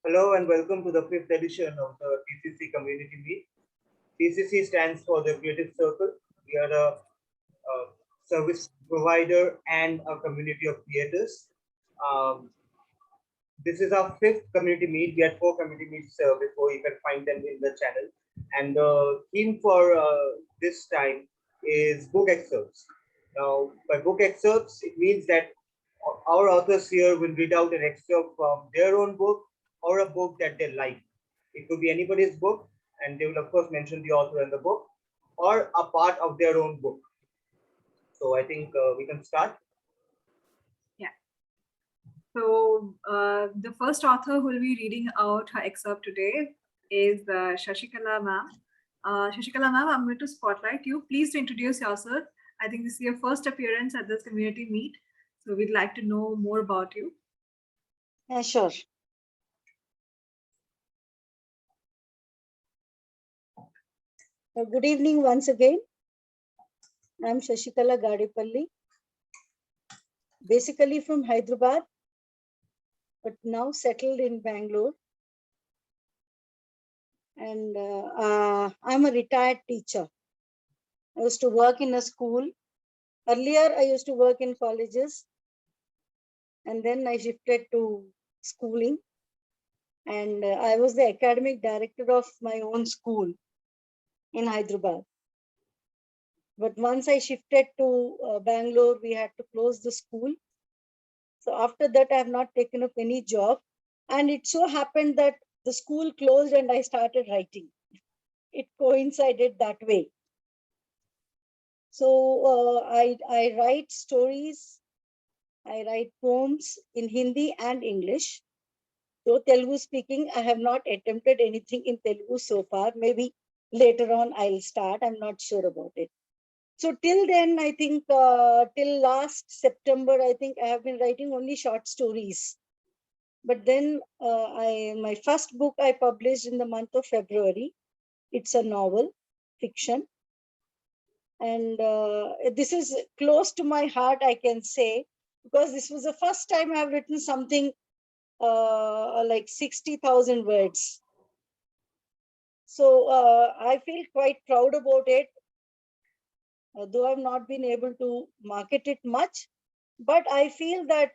Hello and welcome to the fifth edition of the TCC Community Meet. TCC stands for the Creative Circle. We are a service provider and a community of creators. Um, this is our fifth community meet. We had four community meets before. You can find them in the channel. And the theme for this time is book excerpts. Now, by book excerpts, it means that our authors here will read out an excerpt from their own book or a book that they like. It could be anybody's book, and they will, of course, mention the author and the book, or a part of their own book. So I think we can start. Yeah. So the first author who will be reading out her excerpt today is Shashikala ma'am. Shashikala ma'am, I'm going to spotlight you. Please introduce yourself. I think this is your first appearance at this community meet. So we'd like to know more about you. Yeah, sure. Good evening once again. I'm Shashikala Gadepally, basically from Hyderabad, but now settled in Bangalore. And I'm a retired teacher. I used to work in a school. Earlier, I used to work in colleges. And then I shifted to schooling. And I was the academic director of my own school in Hyderabad. But once I shifted to Bangalore, we had to close the school. So after that, I have not taken up any job. And it so happened that the school closed and I started writing. It coincided that way. So I write stories, I write poems in Hindi and English. Though Telugu speaking, I have not attempted anything in Telugu so far. Maybe later on I'll start. I'm not sure about it. So till then, I think till last September, I think I have been writing only short stories. But then my first book I published in the month of February. It's a novel, fiction. And this is close to my heart, I can say, because this was the first time I've written something like 60,000 words. So I feel quite proud about it. Though I've not been able to market it much, but I feel that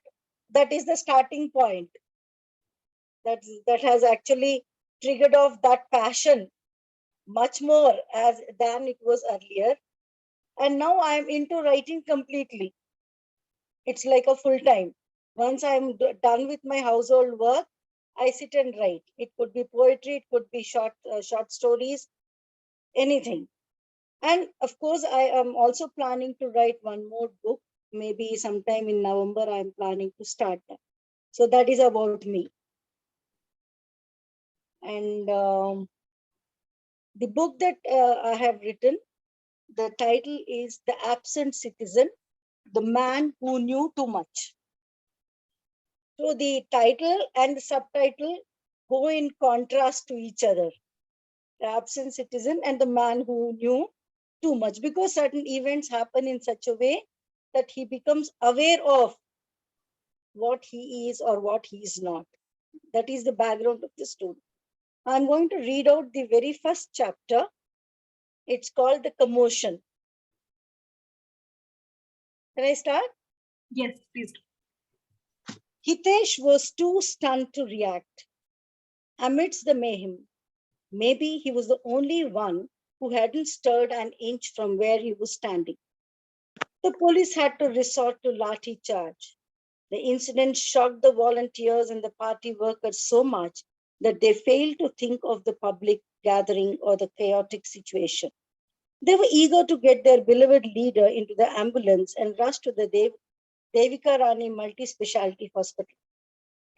that is the starting point. That has actually triggered off that passion much more than it was earlier. And now I'm into writing completely. It's like a full time. Once I'm done with my household work, I sit and write. It could be poetry, it could be short stories, anything. And of course, I am also planning to write one more book. Maybe sometime in November, I'm planning to start that. So that is about me. And the book that I have written, the title is The Absent Citizen, The Man Who Knew Too Much. So the title and the subtitle go in contrast to each other. The absent citizen and the man who knew too much, because certain events happen in such a way that he becomes aware of what he is or what he is not. That is the background of the story. I'm going to read out the very first chapter. It's called The Commotion. Can I start? Yes, please. Hitesh was too stunned to react. Amidst the mayhem, maybe he was the only one who hadn't stirred an inch from where he was standing. The police had to resort to lathi charge. The incident shocked the volunteers and the party workers so much that they failed to think of the public gathering or the chaotic situation. They were eager to get their beloved leader into the ambulance and rush to the Devika Rani multi-speciality hospital.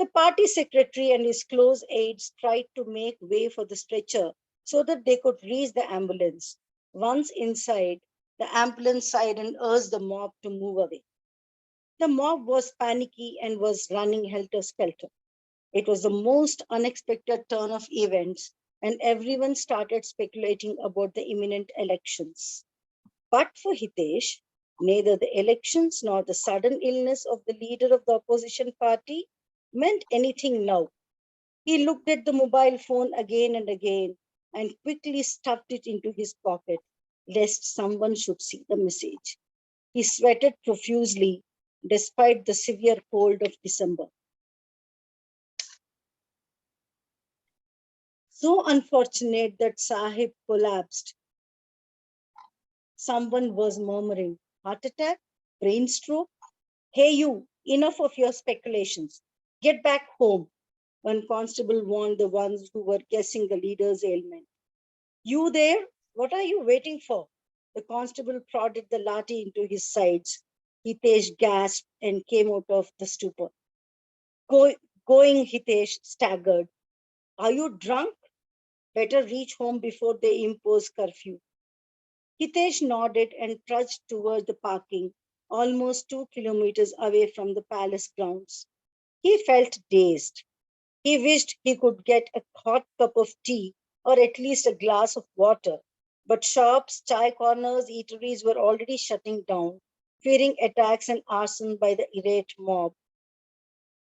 The party secretary and his close aides tried to make way for the stretcher so that they could reach the ambulance. Once inside, the ambulance siren urged the mob to move away. The mob was panicky and was running helter-skelter. It was the most unexpected turn of events, and everyone started speculating about the imminent elections. But for Hitesh, neither the elections nor the sudden illness of the leader of the opposition party meant anything now. He looked at the mobile phone again and again and quickly stuffed it into his pocket, lest someone should see the message. He sweated profusely despite the severe cold of December. So unfortunate that Sahib collapsed. Someone was murmuring, heart attack, brain stroke. Hey you, enough of your speculations. Get back home. One constable warned the ones who were guessing the leader's ailment. You there? What are you waiting for? The constable prodded the lathi into his sides. Hitesh gasped and came out of the stupor. Going, Hitesh staggered. Are you drunk? Better reach home before they impose curfew. Hitesh nodded and trudged toward the parking, almost 2 kilometers away from the palace grounds. He felt dazed. He wished he could get a hot cup of tea or at least a glass of water, but shops, chai corners, eateries were already shutting down, fearing attacks and arson by the irate mob.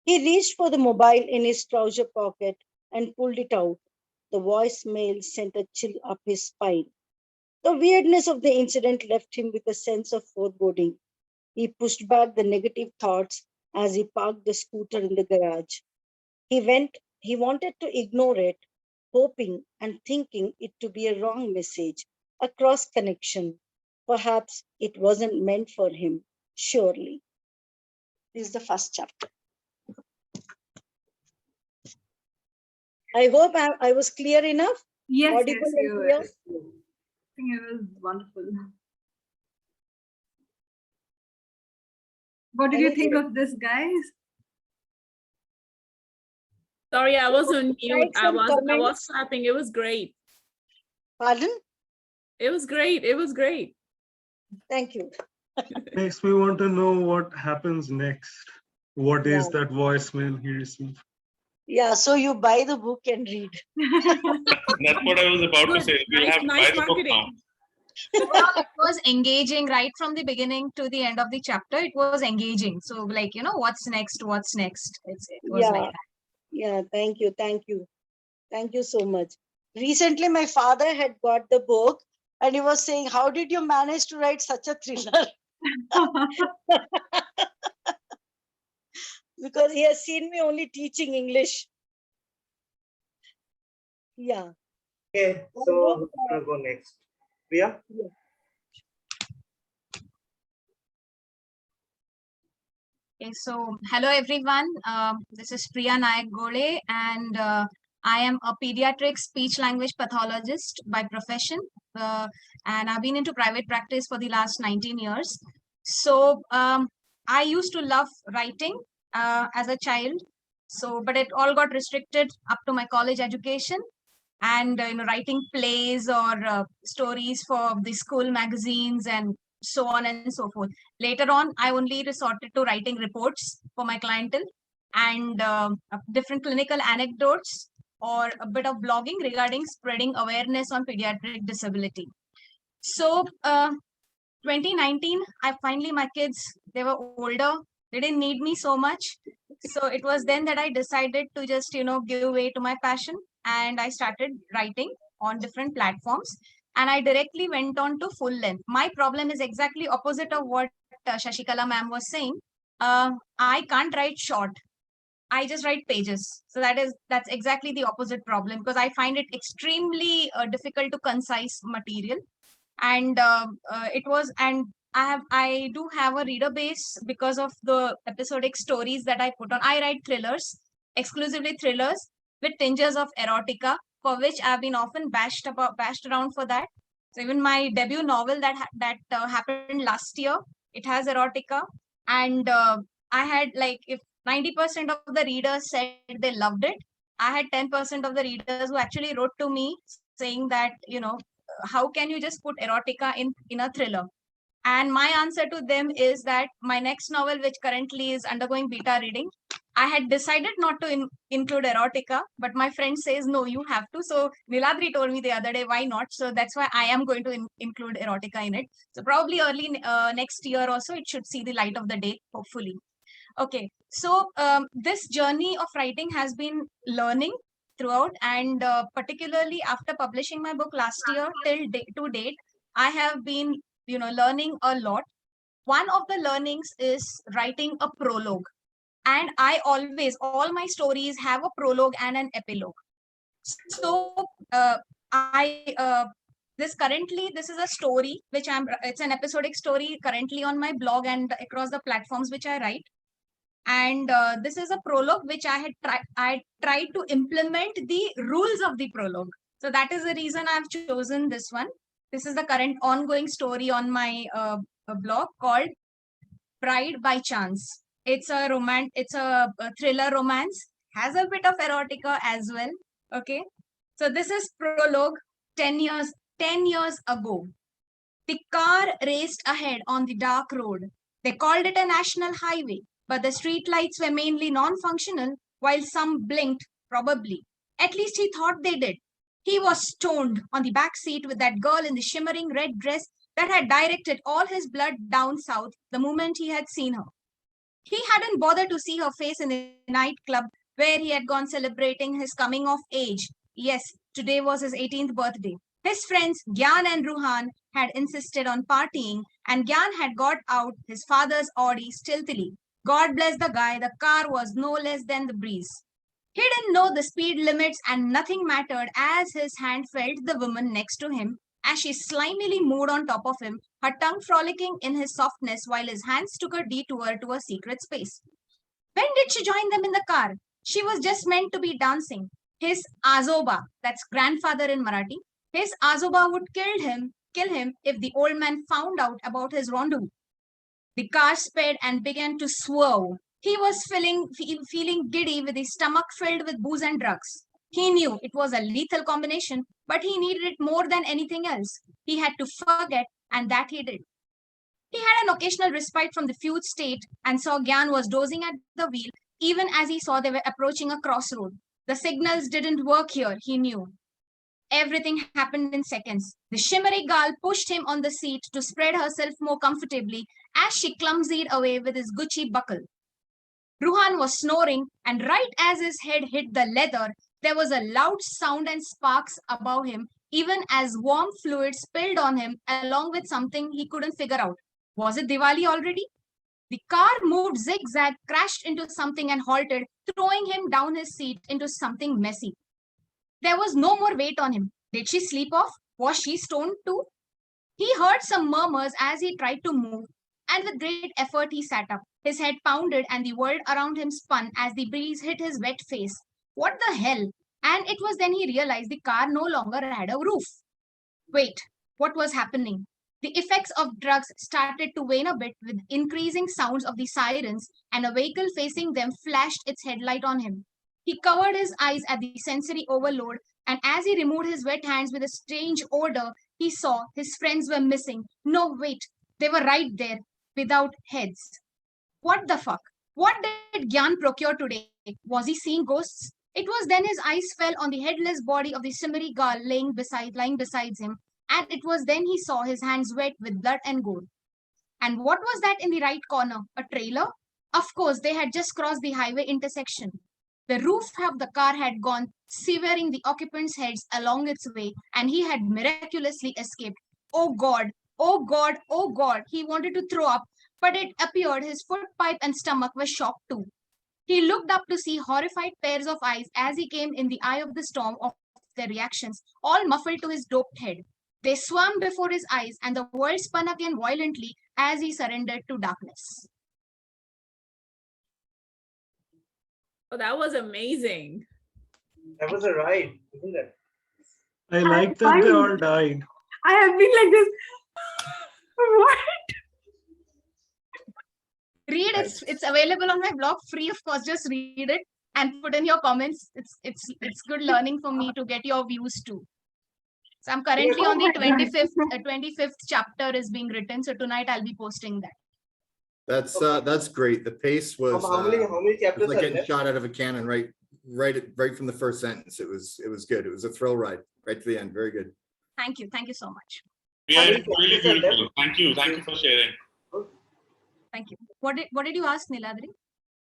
He reached for the mobile in his trouser pocket and pulled it out. The voicemail sent a chill up his spine. The weirdness of the incident left him with a sense of foreboding. He pushed back the negative thoughts as he parked the scooter in the garage. He wanted to ignore it, hoping and thinking it to be a wrong message, a cross connection. Perhaps it wasn't meant for him, surely. This is the first chapter. I hope I was clear enough. Yes, Audible yes, and you were. clear? I think it was wonderful. What did you think of this, guys? Sorry, I was on mute. Likes I and was comments? clapping. It was great. Pardon? It was great. It was great. Thank you. Makes me want to know what happens next. What is Yeah. that voicemail he received? Yeah, so you buy the book and read. That's what I was about to Good. say. We'll Nice, have to nice buy the book now. marketing. Well, it was engaging right from the beginning to the end of the chapter. It was engaging. So, like, what's next? What's next? It was like that. Yeah, thank you. Thank you. Thank you so much. Recently, my father had got the book and he was saying, how did you manage to write such a thriller? Because he has seen me only teaching English. Yeah. Okay, so who's gonna go next? Priya? Okay, so hello everyone. This is Priya Nayak-Gole and I am a pediatric speech language pathologist by profession. And I've been into private practice for the last 19 years. So I used to love writing as a child. So, but it all got restricted up to my college education and writing plays or stories for the school magazines and so on and so forth. Later on, I only resorted to writing reports for my clientele and different clinical anecdotes or a bit of blogging regarding spreading awareness on pediatric disability. So 2019, my kids, they were older. They didn't need me so much. So it was then that I decided to just, give way to my passion. And I started writing on different platforms. And I directly went on to full length. My problem is exactly opposite of what Shashikala ma'am was saying. I can't write short. I just write pages. So that's exactly the opposite problem because I find it extremely difficult to concise material. And I do have a reader base because of the episodic stories that I put on. I write thrillers, exclusively thrillers with tinges of erotica, for which I've been often bashed around for that. So even my debut novel that happened last year, it has erotica, and I had if 90% of the readers said they loved it, I had 10% of the readers who actually wrote to me saying that how can you just put erotica in a thriller? And my answer to them is that my next novel, which currently is undergoing beta reading, I had decided not to include erotica, but my friend says, no, you have to. So Niladri told me the other day, why not? So that's why I am going to include erotica in it. So probably early next year or so, it should see the light of the day, hopefully. Okay, so this journey of writing has been learning throughout, and particularly after publishing my book last year to date, I have been, learning a lot. One of the learnings is writing a prologue, and all my stories have a prologue and an epilogue. So this is a story which it's an episodic story currently on my blog and across the platforms which I write. And this is a prologue which I tried to implement the rules of the prologue. So that is the reason I've chosen this one. This is the current ongoing story on my blog called Pride by Chance. It's a thriller romance, has a bit of erotica as well. Okay. So this is prologue. 10 years ago. The car raced ahead on the dark road. They called it a national highway, but the street lights were mainly non-functional, while some blinked, probably. At least he thought they did. He was stoned on the back seat with that girl in the shimmering red dress that had directed all his blood down south the moment he had seen her. He hadn't bothered to see her face in the nightclub where he had gone celebrating his coming of age. Yes, today was his 18th birthday. His friends Gyan and Ruhan had insisted on partying, and Gyan had got out his father's Audi stealthily. God bless the guy, the car was no less than the breeze. He didn't know the speed limits, and nothing mattered as his hand felt the woman next to him as she slimily moved on top of him, her tongue frolicking in his softness while his hands took a detour to a secret space. When did she join them in the car? She was just meant to be dancing. His azoba, that's grandfather in Marathi, his azoba would kill him if the old man found out about his rendezvous. The car sped and began to swerve. He was feeling giddy with his stomach filled with booze and drugs. He knew it was a lethal combination, but he needed it more than anything else. He had to forget, and that he did. He had an occasional respite from the fugue state and saw Gyan was dozing at the wheel, even as he saw they were approaching a crossroad. The signals didn't work here, he knew. Everything happened in seconds. The shimmery girl pushed him on the seat to spread herself more comfortably as she clumsied away with his Gucci buckle. Ruhan was snoring, and right as his head hit the leather, there was a loud sound and sparks above him, even as warm fluid spilled on him along with something he couldn't figure out. Was it Diwali already? The car moved zigzag, crashed into something and halted, throwing him down his seat into something messy. There was no more weight on him. Did she sleep off? Was she stoned too? He heard some murmurs as he tried to move, and with great effort he sat up. His head pounded and the world around him spun as the breeze hit his wet face. What the hell? And it was then he realized the car no longer had a roof. Wait, what was happening? The effects of drugs started to wane a bit with increasing sounds of the sirens, and a vehicle facing them flashed its headlight on him. He covered his eyes at the sensory overload, and as he removed his wet hands with a strange odor, he saw his friends were missing. No, wait, they were right there, without heads. What the fuck? What did Gyan procure today? Was he seeing ghosts? It was then his eyes fell on the headless body of the shimmery girl lying beside him, and it was then he saw his hands wet with blood and gore. And what was that in the right corner? A trailer? Of course, they had just crossed the highway intersection. The roof of the car had gone, severing the occupants' heads along its way, and he had miraculously escaped. Oh God, oh God, oh God, he wanted to throw up, but it appeared his foot pipe and stomach were shocked too. He looked up to see horrified pairs of eyes as he came in the eye of the storm of their reactions, all muffled to his doped head. They swam before his eyes, and the world spun again violently as he surrendered to darkness. Oh, that was amazing. That was a ride, isn't it? I like that they all died. I have been like this. What? Read it. It's available on my blog, free of course. Just read it and put in your comments. It's good learning for me to get your views too. So I'm currently on the 25th chapter is being written. So tonight I'll be posting that. That's great. The pace was How many chapters like are getting left? shot out of a cannon right from the first sentence. It was good. It was a thrill ride right to the end. Very good. Thank you so much. Yeah, it's really beautiful. Thank you for sharing. Thank you. What did you ask, Niladri?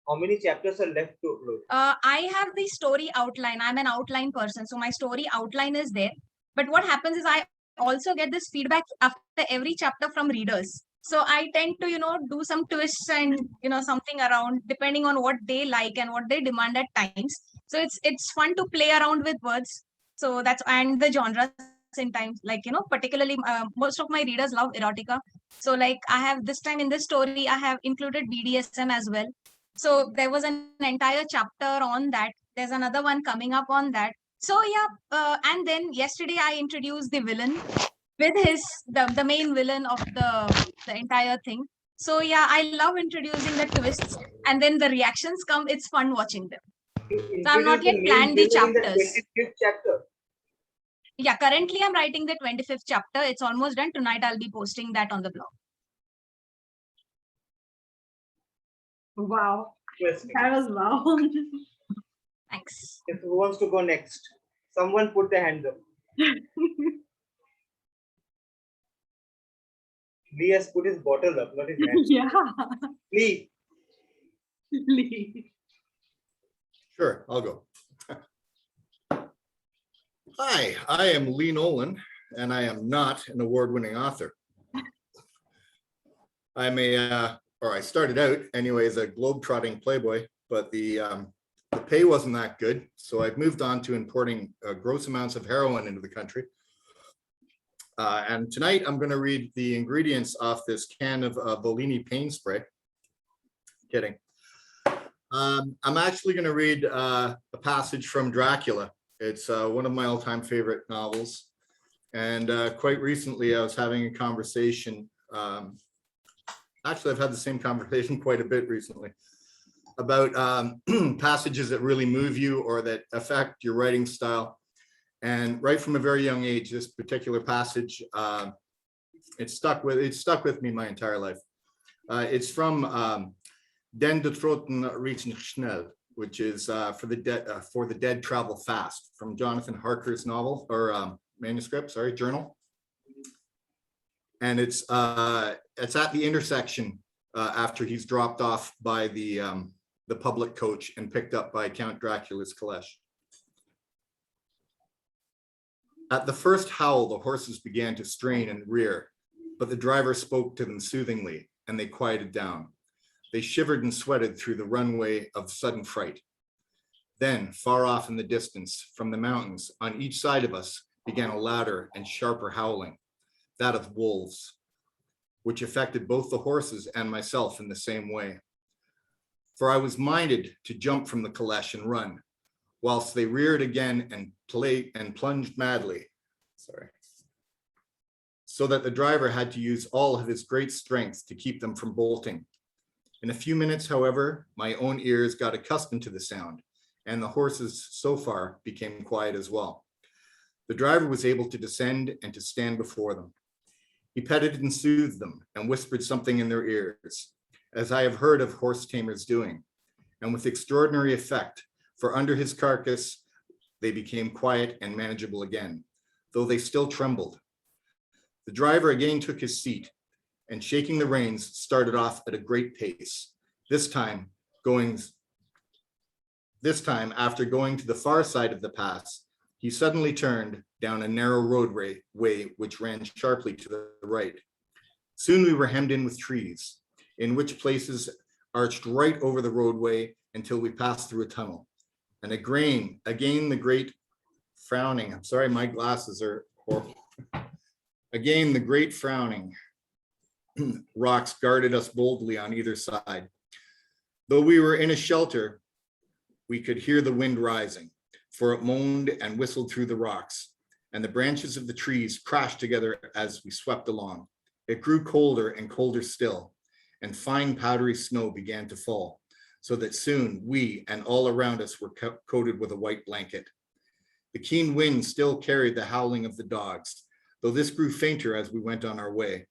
How many chapters are left to upload? I have the story outline. I'm an outline person, so my story outline is there. But what happens is I also get this feedback after every chapter from readers. So I tend to, do some twists and something around depending on what they like and what they demand at times. So it's fun to play around with words. So that's and the genres in times particularly most of my readers love erotica. So like I have this time in this story I have included BDSM as well. So there was an entire chapter on that. There's another one coming up on that. So yeah, and then yesterday I introduced the villain with the main villain of the entire thing. So yeah, I love introducing the twists and then the reactions come. It's fun watching them. So I've not Introduce yet the main planned the villain in the chapters. 25th chapter. Yeah, currently I'm writing the 25th chapter. It's almost done. Tonight I'll be posting that on the blog. Wow. Interesting. That was wow. Thanks. If who wants to go next? Someone put their hand up. Lee has put his bottle up, not his hand. Yeah. Lee. Lee. Sure, I'll go. Hi, I am L.A Nolan, and I am not an award-winning author. I'm I started out anyway as a globe-trotting playboy, but the pay wasn't that good, so I've moved on to importing gross amounts of heroin into the country. And tonight I'm going to read the ingredients off this can of Volini pain spray. Kidding. I'm actually going to read a passage from Dracula. It's one of my all-time favorite novels. And quite recently I was having a conversation. Actually, I've had the same conversation quite a bit recently about passages that really move you or that affect your writing style. And right from a very young age, this particular passage, it stuck with me my entire life. It's from Den de Troten Riechen Schnell, which is for the dead travel fast, from Jonathan Harker's novel or manuscript, journal. And it's at the intersection after he's dropped off by the public coach and picked up by Count Dracula's caleche. At the first howl, the horses began to strain and rear, but the driver spoke to them soothingly, and they quieted down. They shivered and sweated through the runway of sudden fright. Then, far off in the distance, from the mountains, on each side of us, began a louder and sharper howling, that of wolves, which affected both the horses and myself in the same way. For I was minded to jump from the caleche and run, whilst they reared again and plunged madly, so that the driver had to use all of his great strength to keep them from bolting. In a few minutes, however, my own ears got accustomed to the sound, and the horses so far became quiet as well. The driver was able to descend and to stand before them. He petted and soothed them and whispered something in their ears, as I have heard of horse tamers doing, and with extraordinary effect, for under his carcass, they became quiet and manageable again, though they still trembled. The driver again took his seat and, shaking the reins, started off at a great pace, this time after going to the far side of the pass, he suddenly turned down a narrow roadway which ran sharply to the right. Soon we were hemmed in with trees, in which places arched right over the roadway until we passed through a tunnel. And again the great frowning, I'm sorry, my glasses are horrible. Again, the great frowning rocks guarded us boldly on either side. Though we were in a shelter, we could hear the wind rising, for it moaned and whistled through the rocks, and the branches of the trees crashed together as we swept along. It grew colder and colder still, and fine powdery snow began to fall, so that soon we and all around us were coated with a white blanket. The keen wind still carried the howling of the dogs, though this grew fainter as we went on our way.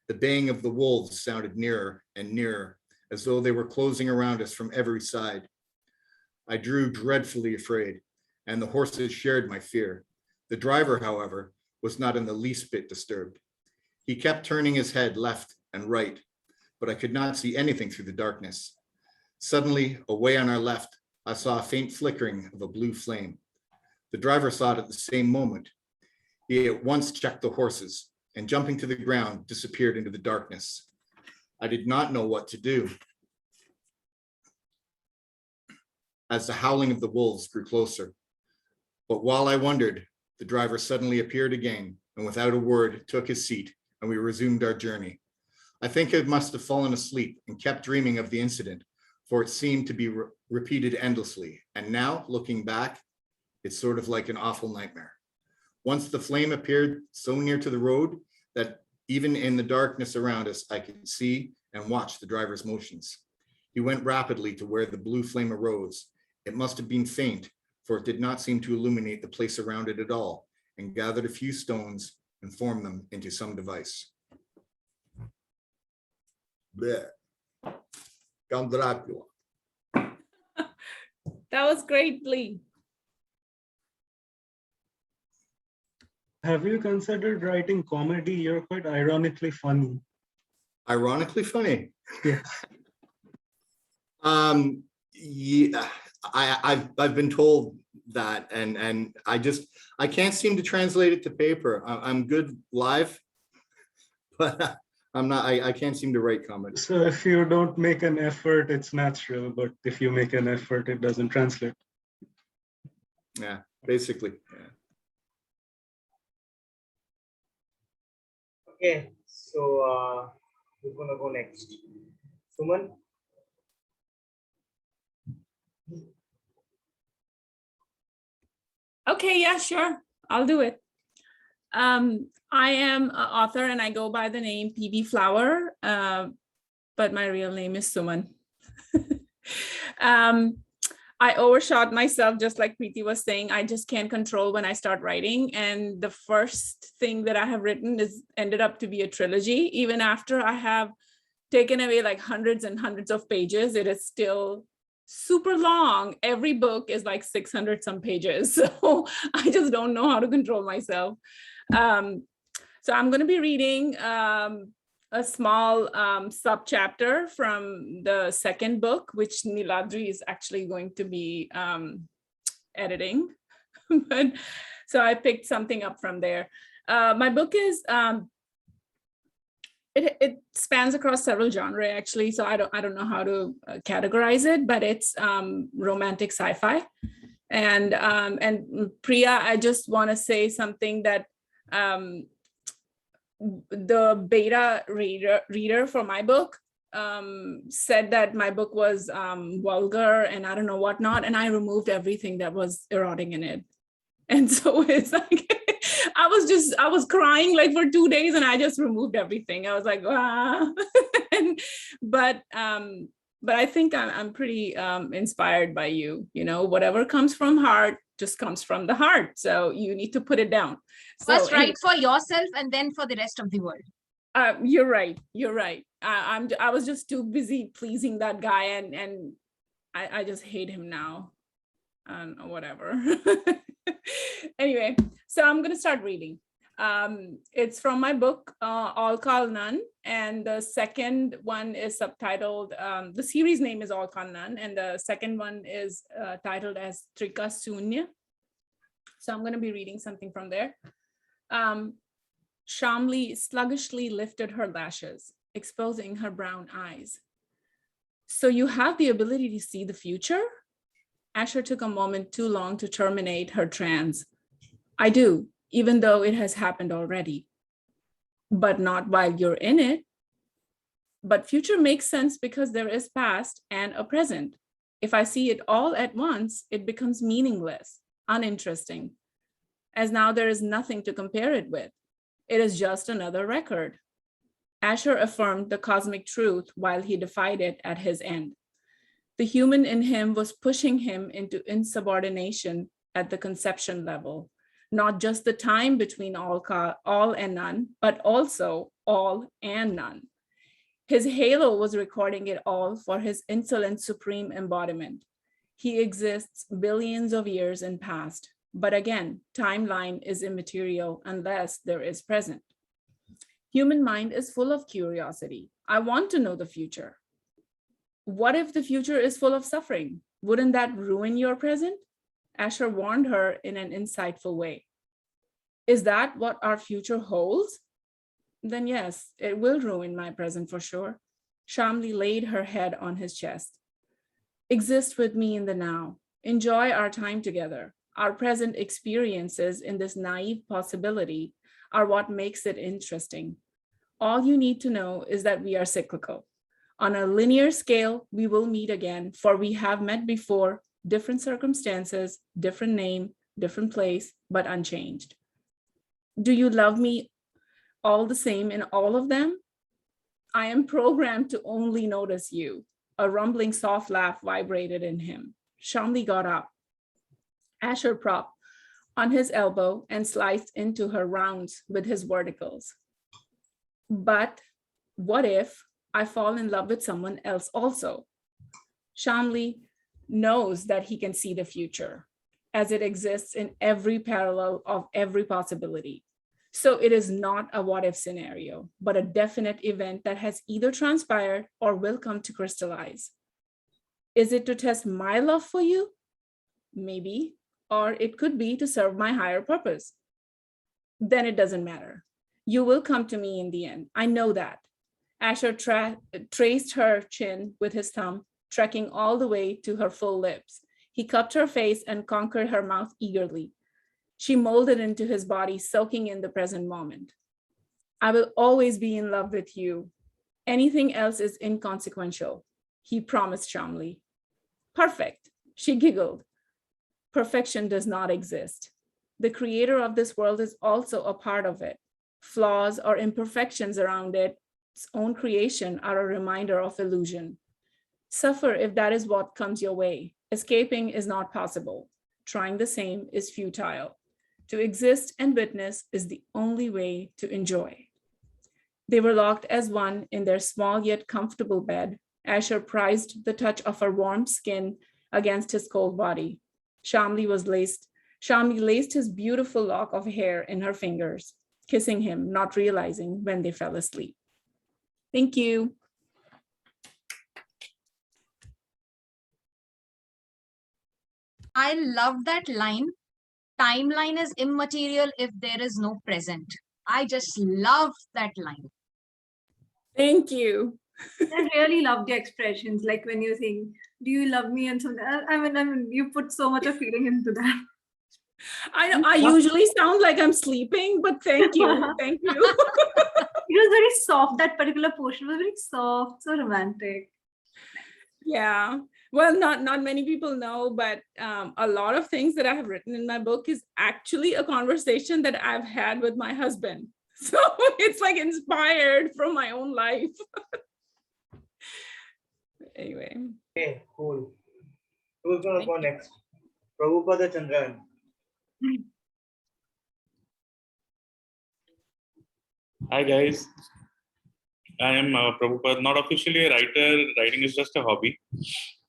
The baying of the wolves sounded nearer and nearer, as though they were closing around us from every side. I drew dreadfully afraid, and the horses shared my fear. The driver, however, was not in the least bit disturbed. He kept turning his head left and right, but I could not see anything through the darkness. Suddenly, away on our left, I saw a faint flickering of a blue flame. The driver saw it at the same moment. He at once checked the horses and, jumping to the ground, disappeared into the darkness. I did not know what to do as the howling of the wolves grew closer. But while I wondered, the driver suddenly appeared again and without a word took his seat, and we resumed our journey. I think I must have fallen asleep and kept dreaming of the incident, for it seemed to be repeated endlessly. And now, looking back, it's sort of like an awful nightmare. Once the flame appeared so near to the road that even in the darkness around us, I could see and watch the driver's motions. He went rapidly to where the blue flame arose. It must have been faint, for it did not seem to illuminate the place around it at all, and gathered a few stones and formed them into some device. Bleh. Count Dracula. That was great, Lee. Have you considered writing comedy? You're quite ironically funny. Ironically funny. Yes. Yeah, I've been told that, and I can't seem to translate it to paper. I'm good live, but I can't seem to write comedy. So if you don't make an effort, it's natural, but if you make an effort, it doesn't translate. Yeah, basically. Yeah. Okay, so who's gonna go next? Suman? Okay, yeah, sure. I'll do it. I am an author and I go by the name PB Flower, but my real name is Suman. I overshot myself, just like Preeti was saying. I just can't control when I start writing. And the first thing that I have written ended up to be a trilogy. Even after I have taken away like hundreds and hundreds of pages, it is still super long. Every book is like 600 some pages. So I just don't know how to control myself. So I'm going to be reading a small sub-chapter from the second book, which Niladri is actually going to be editing. But so I picked something up from there. My book is, it spans across several genres actually, so I don't know how to categorize it, but it's romantic sci-fi. And Priya, I just want to say something that the beta reader for my book said that my book was vulgar and I don't know whatnot, and I removed everything that was erotic in it. And so it's like I was crying like for 2 days and I just removed everything. I was like, ah. But I think I'm pretty inspired by you. You know, whatever comes from heart just comes from the heart. So you need to put it down. First write for yourself and then for the rest of the world. You're right. You're right. I was just too busy pleasing that guy, and I just hate him now. Whatever. Anyway, so I'm gonna start reading. It's from my book, All Call None, and the second one is subtitled, the series name is All Call None, and the second one is titled as Trika Sunya. So I'm going to be reading something from there. Shamli sluggishly lifted her lashes, exposing her brown eyes. So you have the ability to see the future? Asher took a moment too long to terminate her trance. I do, even though it has happened already. But not while you're in it. But future makes sense because there is past and a present. If I see it all at once, it becomes meaningless, uninteresting. As now there is nothing to compare it with. It is just another record. Asher affirmed the cosmic truth while he defied it at his end. The human in him was pushing him into insubordination at the conception level, not just the time between all and none, but also all and none. His halo was recording it all for his insolent supreme embodiment. He exists billions of years in past, but again, timeline is immaterial unless there is present. Human mind is full of curiosity. I want to know the future. What if the future is full of suffering? Wouldn't that ruin your present? Asher warned her in an insightful way. Is that what our future holds? Then yes, it will ruin my present for sure. Shamli laid her head on his chest. Exist with me in the now. Enjoy our time together. Our present experiences in this naive possibility are what makes it interesting. All you need to know is that we are cyclical. On a linear scale, we will meet again, for we have met before, different circumstances, different name, different place, but unchanged. Do you love me all the same in all of them? I am programmed to only notice you. A rumbling soft laugh vibrated in him. Shamli got up. Asher propped on his elbow and sliced into her rounds with his verticals. But what if I fall in love with someone else also? Shamli knows that he can see the future as it exists in every parallel of every possibility. So it is not a what if scenario, but a definite event that has either transpired or will come to crystallize. Is it to test my love for you? Maybe, or it could be to serve my higher purpose. Then it doesn't matter. You will come to me in the end. I know that. Asher traced her chin with his thumb, trekking all the way to her full lips. He cupped her face and conquered her mouth eagerly. She molded into his body, soaking in the present moment. I will always be in love with you. Anything else is inconsequential, he promised Shamli. Perfect, she giggled. Perfection does not exist. The creator of this world is also a part of it. Flaws or imperfections around its own creation are a reminder of illusion. Suffer if that is what comes your way. Escaping is not possible. Trying the same is futile. To exist and witness is the only way to enjoy. They were locked as one in their small yet comfortable bed. Asher prized the touch of her warm skin against his cold body. Shamli laced his beautiful lock of hair in her fingers, kissing him, not realizing when they fell asleep. Thank you. I love that line. Timeline is immaterial if there is no present. I just love that line. Thank you. I really love the expressions, like when you think, do you love me? And something. I mean, you put so much of feeling into that. I usually sound like I'm sleeping, but thank you. Thank you. It was very soft. That particular portion was very soft, so romantic. Yeah. Well, not many people know, but a lot of things that I have written in my book is actually a conversation that I've had with my husband. So it's like inspired from my own life. Anyway. Okay, cool. Who's gonna go next? Prabhupada or Chandrayan? Hi guys, I am Prabhupad, not officially a writer. Writing is just a hobby.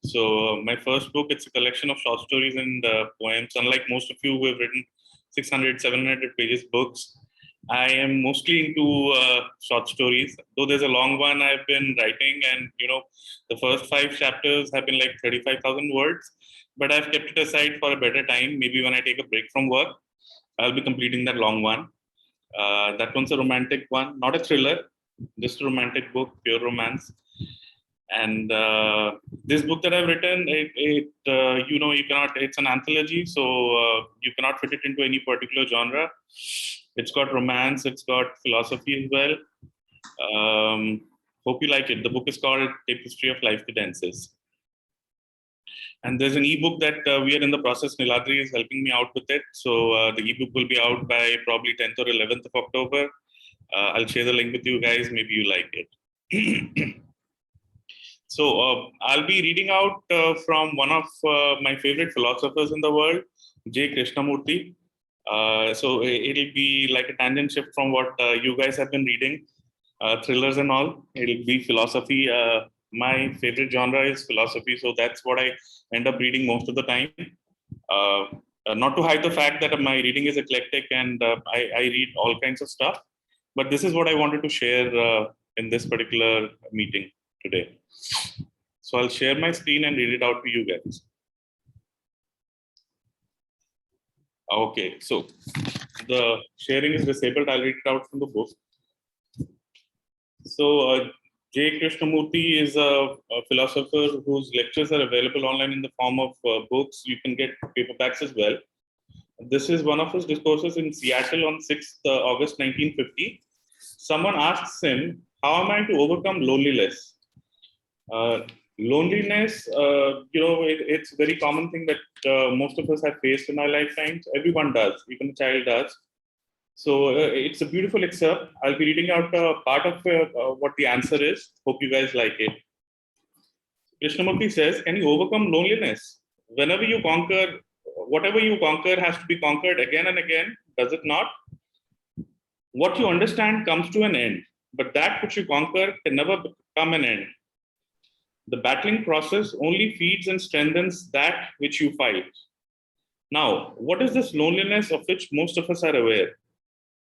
So my first book, it's a collection of short stories and poems. Unlike most of you who have written 600, 700 pages books, I am mostly into short stories. Though there's a long one I've been writing, and the first 5 chapters have been like 35,000 words. But I've kept it aside for a better time. Maybe when I take a break from work, I'll be completing that long one. That one's a romantic one, not a thriller, just a romantic book, pure romance. And this book that I've written, you cannot, it's an anthology, so you cannot fit it into any particular genre. It's got romance, it's got philosophy as well. Hope you like it. The book is called Tapestry of Life Cadences. And there's an ebook that we are in the process. Niladri is helping me out with it. So the ebook will be out by probably 10th or 11th of October. I'll share the link with you guys. Maybe you like it. So I'll be reading out from one of my favorite philosophers in the world, Krishnamurti. So it'll be like a tangent shift from what you guys have been reading, thrillers and all. It'll be philosophy. My favorite genre is philosophy, so that's what I end up reading most of the time. Not to hide the fact that my reading is eclectic and I read all kinds of stuff, but this is what I wanted to share in this particular meeting today. So I'll share my screen and read it out to you guys. Okay, so the sharing is disabled. I'll read it out from the book. So J. Krishnamurti is a philosopher whose lectures are available online in the form of books. You can get paperbacks as well. This is one of his discourses in Seattle on 6th August 1950. Someone asks him, how am I to overcome loneliness? Loneliness, it's a very common thing that most of us have faced in our lifetimes. Everyone does, even a child does. So it's a beautiful excerpt. I'll be reading out part of what the answer is. Hope you guys like it. Krishnamurti says, can you overcome loneliness? Whenever you conquer, whatever you conquer has to be conquered again and again, does it not? What you understand comes to an end, but that which you conquer can never become an end. The battling process only feeds and strengthens that which you fight. Now, what is this loneliness of which most of us are aware?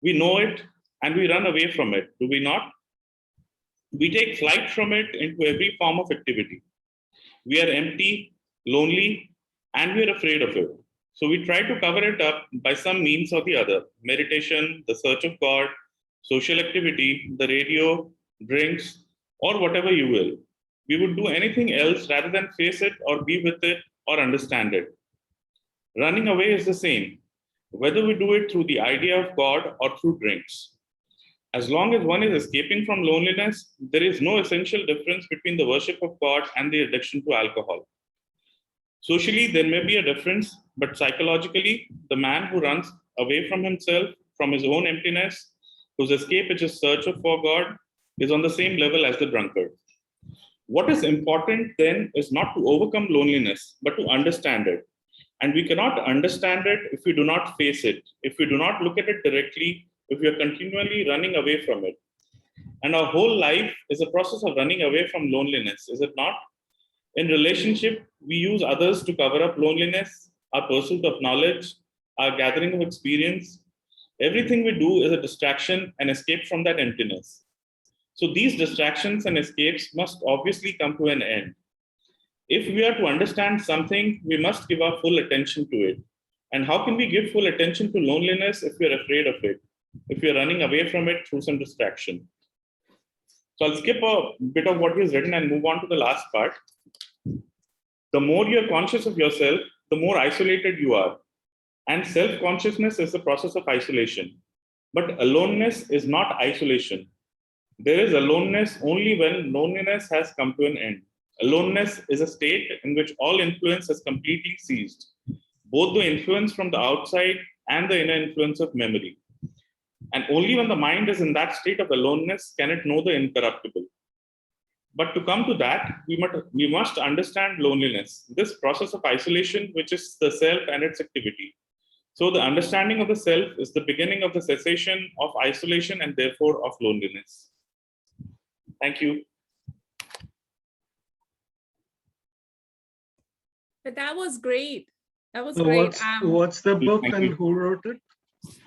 We know it and we run away from it, do we not? We take flight from it into every form of activity. We are empty, lonely, and we are afraid of it. So we try to cover it up by some means or the other. Meditation, the search of God, social activity, the radio, drinks, or whatever you will. We would do anything else rather than face it or be with it or understand it. Running away is the same, whether we do it through the idea of God or through drinks. As long as one is escaping from loneliness, there is no essential difference between the worship of God and the addiction to alcohol. Socially, there may be a difference, but psychologically, the man who runs away from himself, from his own emptiness, whose escape is his search for God, is on the same level as the drunkard. What is important then is not to overcome loneliness, but to understand it. And we cannot understand it if we do not face it, if we do not look at it directly, if we are continually running away from it. And our whole life is a process of running away from loneliness, is it not? In relationship, we use others to cover up loneliness, our pursuit of knowledge, our gathering of experience. Everything we do is a distraction and escape from that emptiness. So these distractions and escapes must obviously come to an end. If we are to understand something, we must give our full attention to it. And how can we give full attention to loneliness if we are afraid of it, if we are running away from it through some distraction? So I'll skip a bit of what is written and move on to the last part. The more you're conscious of yourself, the more isolated you are. And self-consciousness is the process of isolation. But aloneness is not isolation. There is aloneness only when loneliness has come to an end. Aloneness is a state in which all influence has completely ceased, both the influence from the outside and the inner influence of memory. And only when the mind is in that state of aloneness can it know the incorruptible. But to come to that, we must understand loneliness, this process of isolation, which is the self and its activity. So the understanding of the self is the beginning of the cessation of isolation and therefore of loneliness. Thank you. But that was great. That was So great. what's the book Thank and you. who wrote it?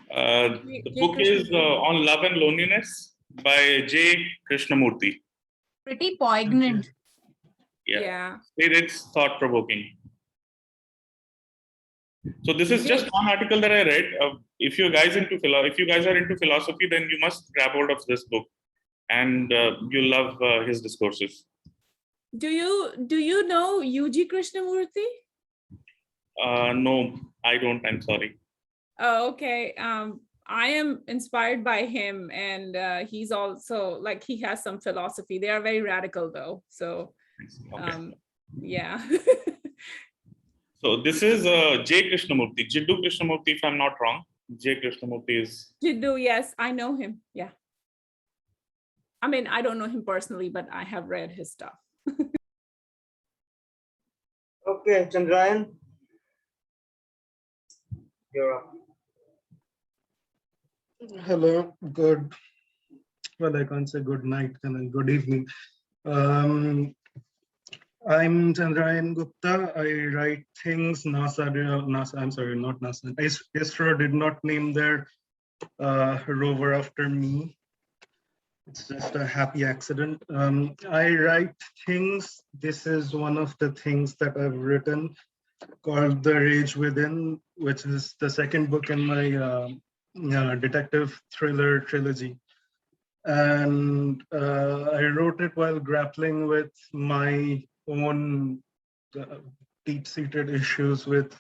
The book is On Love and Loneliness by J. Krishnamurti. Pretty poignant. Yeah. It's thought-provoking. So this is just one article that I read. If you guys are into philosophy, then you must grab hold of this book, and you'll love his discourses. Do you know UG Krishnamurti? No, I don't. I'm sorry. Oh, okay. I am inspired by him, and he's also like he has some philosophy. They are very radical, though. So, Okay. yeah. So this is J. Krishnamurti, Jiddu Krishnamurti, if I'm not wrong. J. Krishnamurti is. Jiddu, yes, I know him. Yeah. I mean, I don't know him personally, but I have read his stuff. Okay, Chandrayan, you're up. Hello, well, I can't say good night and then good evening. I'm Chandrayan Gupta. I write things I'm sorry, not NASA. ISRO did not name their rover after me. It's just a happy accident. I write things. This is one of the things that I've written called The Rage Within, which is the second book in my detective thriller trilogy. And I wrote it while grappling with my own deep-seated issues with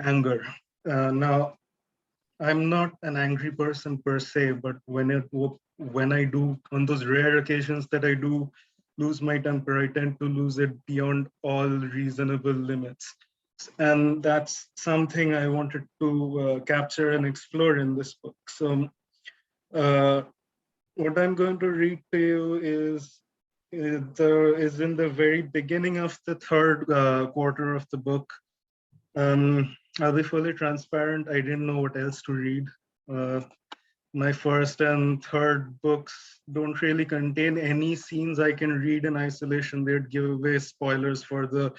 anger. Now, I'm not an angry person per se, but when I do, on those rare occasions that I do lose my temper, I tend to lose it beyond all reasonable limits. And that's something I wanted to capture and explore in this book. So what I'm going to read to you is in the very beginning of the third quarter of the book. I'll be fully transparent. I didn't know what else to read. My first and third books don't really contain any scenes I can read in isolation. They'd give away spoilers for the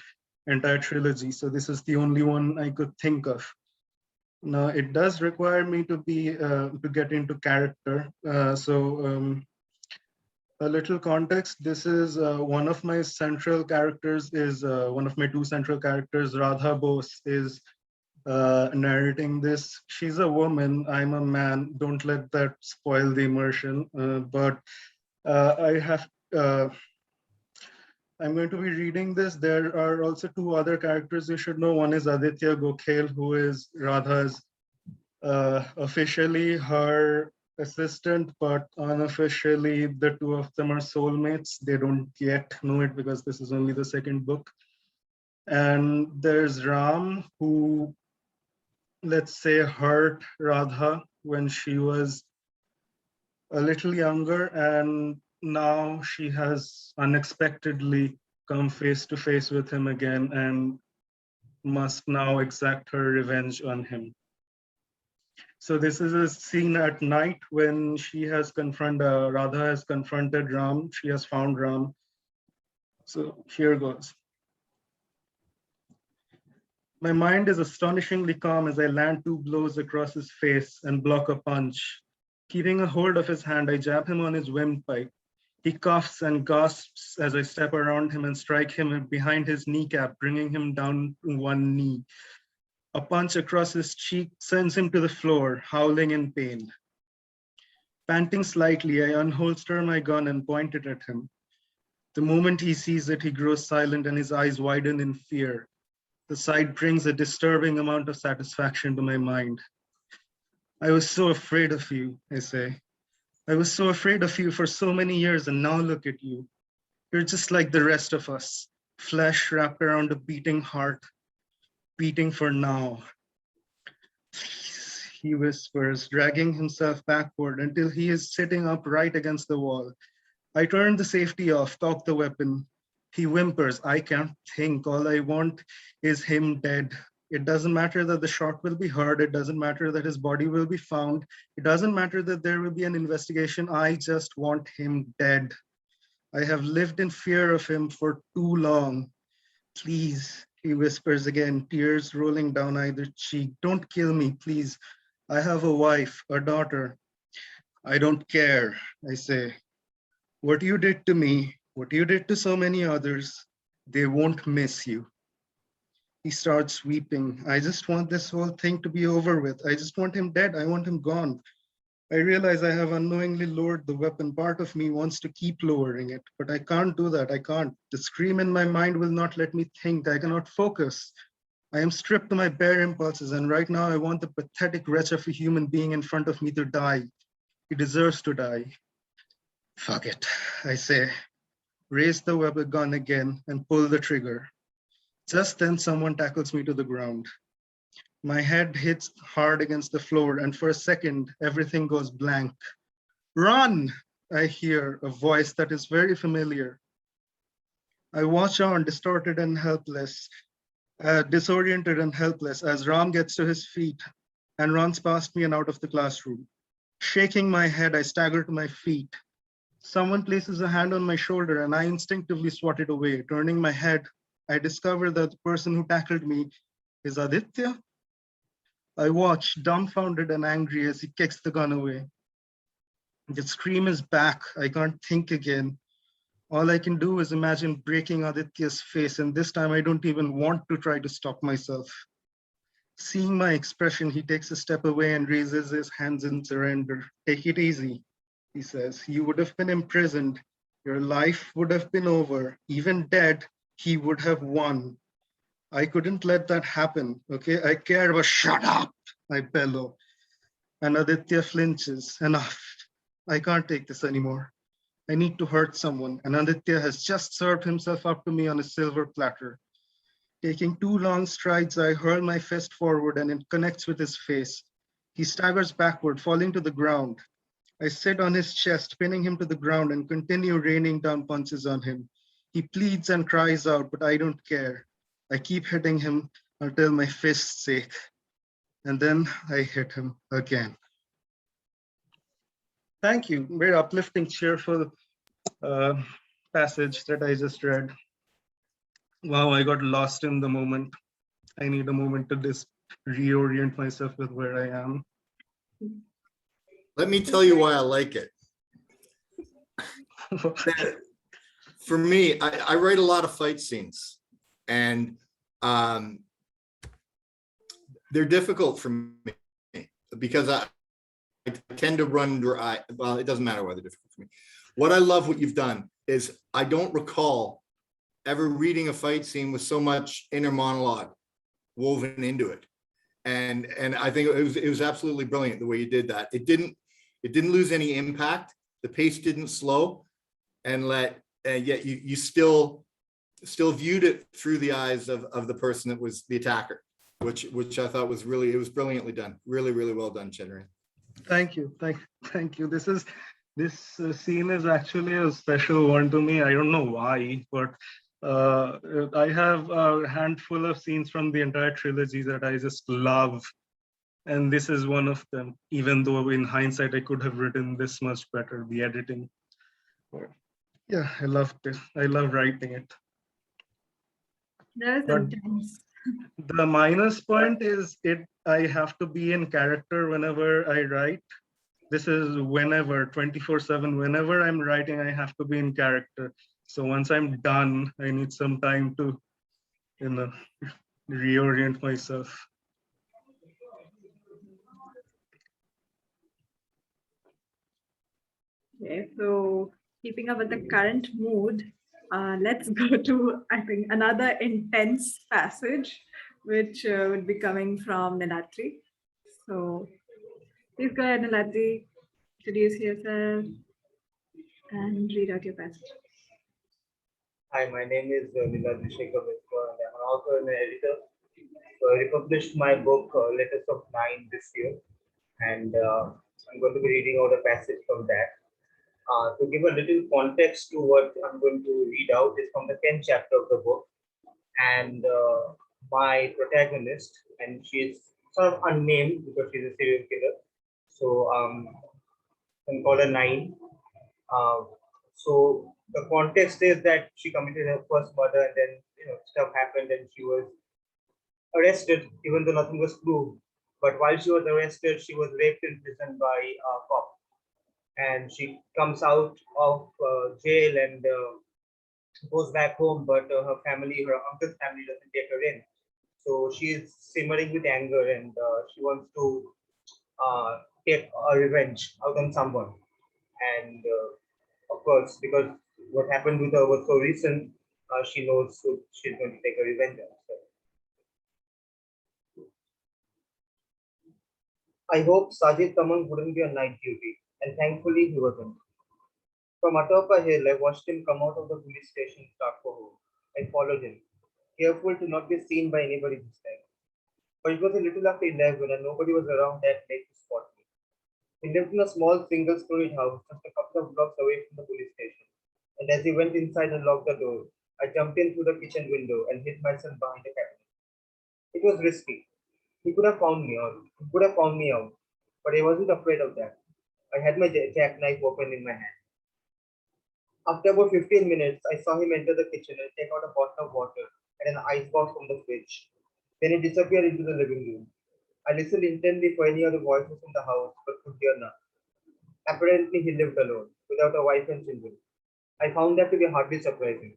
entire trilogy. So this is the only one I could think of. Now, it does require me to get into character. A little context. This is one of my central characters is one of my two central characters, Radha Bose, is narrating this. She's a woman, I'm a man. Don't let that spoil the immersion. I'm going to be reading this. There are also two other characters you should know. One is Aditya Gokhale, who is Radha's officially her assistant, but unofficially the two of them are soulmates. They don't yet know it because this is only the second book. And there's Ram, who, let's say, hurt Radha when she was a little younger, and now she has unexpectedly come face to face with him again and must now exact her revenge on him. So this is a scene at night when she has Radha has confronted Ram. She has found Ram. So here goes. My mind is astonishingly calm as I land two blows across his face and block a punch. Keeping a hold of his hand, I jab him on his windpipe. He coughs and gasps as I step around him and strike him behind his kneecap, bringing him down to one knee. A punch across his cheek sends him to the floor, howling in pain. Panting slightly, I unholster my gun and point it at him. The moment he sees it, he grows silent and his eyes widen in fear. The sight brings a disturbing amount of satisfaction to my mind. I was so afraid of you, I say. I was so afraid of you for so many years, and now look at you. You're just like the rest of us, flesh wrapped around a beating heart, beating for now. He whispers, dragging himself backward until he is sitting upright against the wall. I turn the safety off, cock the weapon. He whimpers, I can't think. All I want is him dead. It doesn't matter that the shot will be heard. It doesn't matter that his body will be found. It doesn't matter that there will be an investigation. I just want him dead. I have lived in fear of him for too long. Please, he whispers again, tears rolling down either cheek. Don't kill me, please. I have a wife, a daughter. I don't care, I say. What you did to me, what you did to so many others, they won't miss you. He starts weeping. I just want this whole thing to be over with. I just want him dead. I want him gone. I realize I have unknowingly lowered the weapon. Part of me wants to keep lowering it, but I can't do that. I can't. The scream in my mind will not let me think. I cannot focus. I am stripped to my bare impulses, and right now I want the pathetic wretch of a human being in front of me to die. He deserves to die. Fuck it, I say. Raise the weapon gun again and pull the trigger. Just then someone tackles me to the ground. My head hits hard against the floor, and for a second, everything goes blank. Run, I hear a voice that is very familiar. I watch on, disoriented and helpless, as Ram gets to his feet and runs past me and out of the classroom. Shaking my head, I stagger to my feet. Someone places a hand on my shoulder and I instinctively swat it away. Turning my head, I discover that the person who tackled me is Aditya. I watch, dumbfounded and angry, as he kicks the gun away. The scream is back. I can't think again. All I can do is imagine breaking Aditya's face, and this time I don't even want to try to stop myself. Seeing my expression, he takes a step away and raises his hands in surrender. Take it easy, he says. You would have been imprisoned. Your life would have been over. Even dead, he would have won. I couldn't let that happen, okay? I care, but shut up, I bellow. And Aditya flinches. Enough. I can't take this anymore. I need to hurt someone. And Aditya has just served himself up to me on a silver platter. Taking 2 long strides, I hurl my fist forward and it connects with his face. He staggers backward, falling to the ground. I sit on his chest, pinning him to the ground and continue raining down punches on him. He pleads and cries out, but I don't care. I keep hitting him until my fists ache. And then I hit him again. Thank you. Very uplifting, cheerful passage that I just read. Wow, I got lost in the moment. I need a moment to reorient myself with where I am. Let me tell you why I like it. For me, I write a lot of fight scenes, and they're difficult for me because I tend to run dry. Well, it doesn't matter why they're difficult for me. What I love what you've done is I don't recall ever reading a fight scene with so much inner monologue woven into it. And I think it was absolutely brilliant the way you did that. It didn't lose any impact. The pace didn't slow, and yet you still viewed it through the eyes of the person that was the attacker, which I thought was it was brilliantly done. Really, really well done, Chandrayan. Thank you. Thank you. This scene is actually a special one to me. I don't know why, but I have a handful of scenes from the entire trilogy that I just love. And this is one of them, even though in hindsight, I could have written this much better, the editing. But yeah, I loved it. I love writing it. That is But intense. the minus point is I have to be in character whenever I write. This is whenever, 24/7, whenever I'm writing, I have to be in character. So once I'm done, I need some time to, reorient myself. Okay, so keeping up with the current mood, let's go to, I think, another intense passage, which would be coming from Niladri. So please go ahead, Niladri, introduce yourself and read out your passage. Hi, my name is Niladri Mitra, and I'm an author and an editor. So I republished my book, Letters of Nine, this year, and I'm going to be reading out a passage from that. To give a little context to what I'm going to read out is from the 10th chapter of the book, and my protagonist, and she's sort of unnamed because she's a serial killer. So I'm called a Nine. So the context is that she committed her first murder, and then stuff happened, and she was arrested, even though nothing was proved. But while she was arrested, she was raped in prison by a cop, and she comes out of jail and goes back home, but her family, her uncle's family, doesn't take her in. So she is simmering with anger, and she wants to take a revenge out on someone. And of course, because what happened with her was so recent, she knows so she's going to take a revenge on herself. I hoped Sajid Kamal wouldn't be on night duty, and thankfully he wasn't. From atop a hill, I watched him come out of the police station and start for home. I followed him, careful to not be seen by anybody this time. But it was a little after 11 and nobody was around that late to spot me. He lived in a small single-storied house just a couple of blocks away from the police station. And as he went inside and locked the door, I jumped in through the kitchen window and hid myself behind a cabinet. It was risky. He could have found me out, but I wasn't afraid of that. I had my jackknife open in my hand. After about 15 minutes, I saw him enter the kitchen and take out a bottle of water and an icebox from the fridge. Then he disappeared into the living room. I listened intently for any other voices in the house, but could hear none. Apparently, he lived alone, without a wife and children. I found that to be hardly surprising.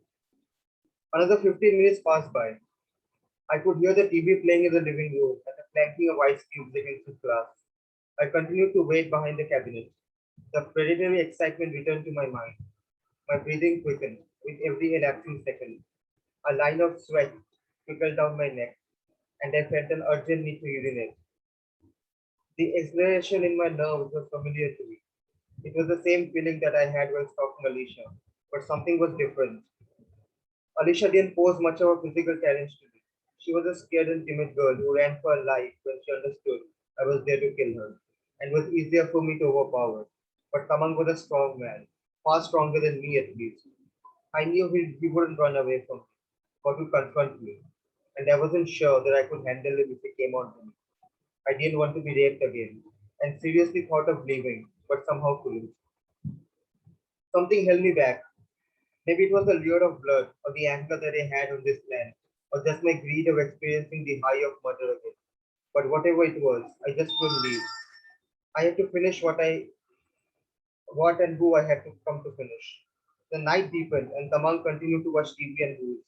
Another 15 minutes passed by. I could hear the TV playing in the living room and the clanking of ice cubes against the glass. I continued to wait behind the cabinet. The predatory excitement returned to my mind. My breathing quickened with every elapsing second. A line of sweat trickled down my neck, and I felt an urgent need to urinate. The exhilaration in my nerves was familiar to me. It was the same feeling that I had while stalking Alicia, but something was different. Alicia didn't pose much of a physical challenge to me. She was a scared and timid girl who ran for her life when she understood I was there to kill her, and was easier for me to overpower. But Tamang was a strong man, far stronger than me at least. I knew he wouldn't run away from me, or to confront me, and I wasn't sure that I could handle him if he came on to me. I didn't want to be raped again, and seriously thought of leaving, but somehow couldn't. Something held me back. Maybe it was the lure of blood, or the anchor that I had on this land, or just my greed of experiencing the high of murder again. But whatever it was, I just couldn't leave. I had to finish what and who I had to come to finish. The night deepened, and Tamang continued to watch TV and news.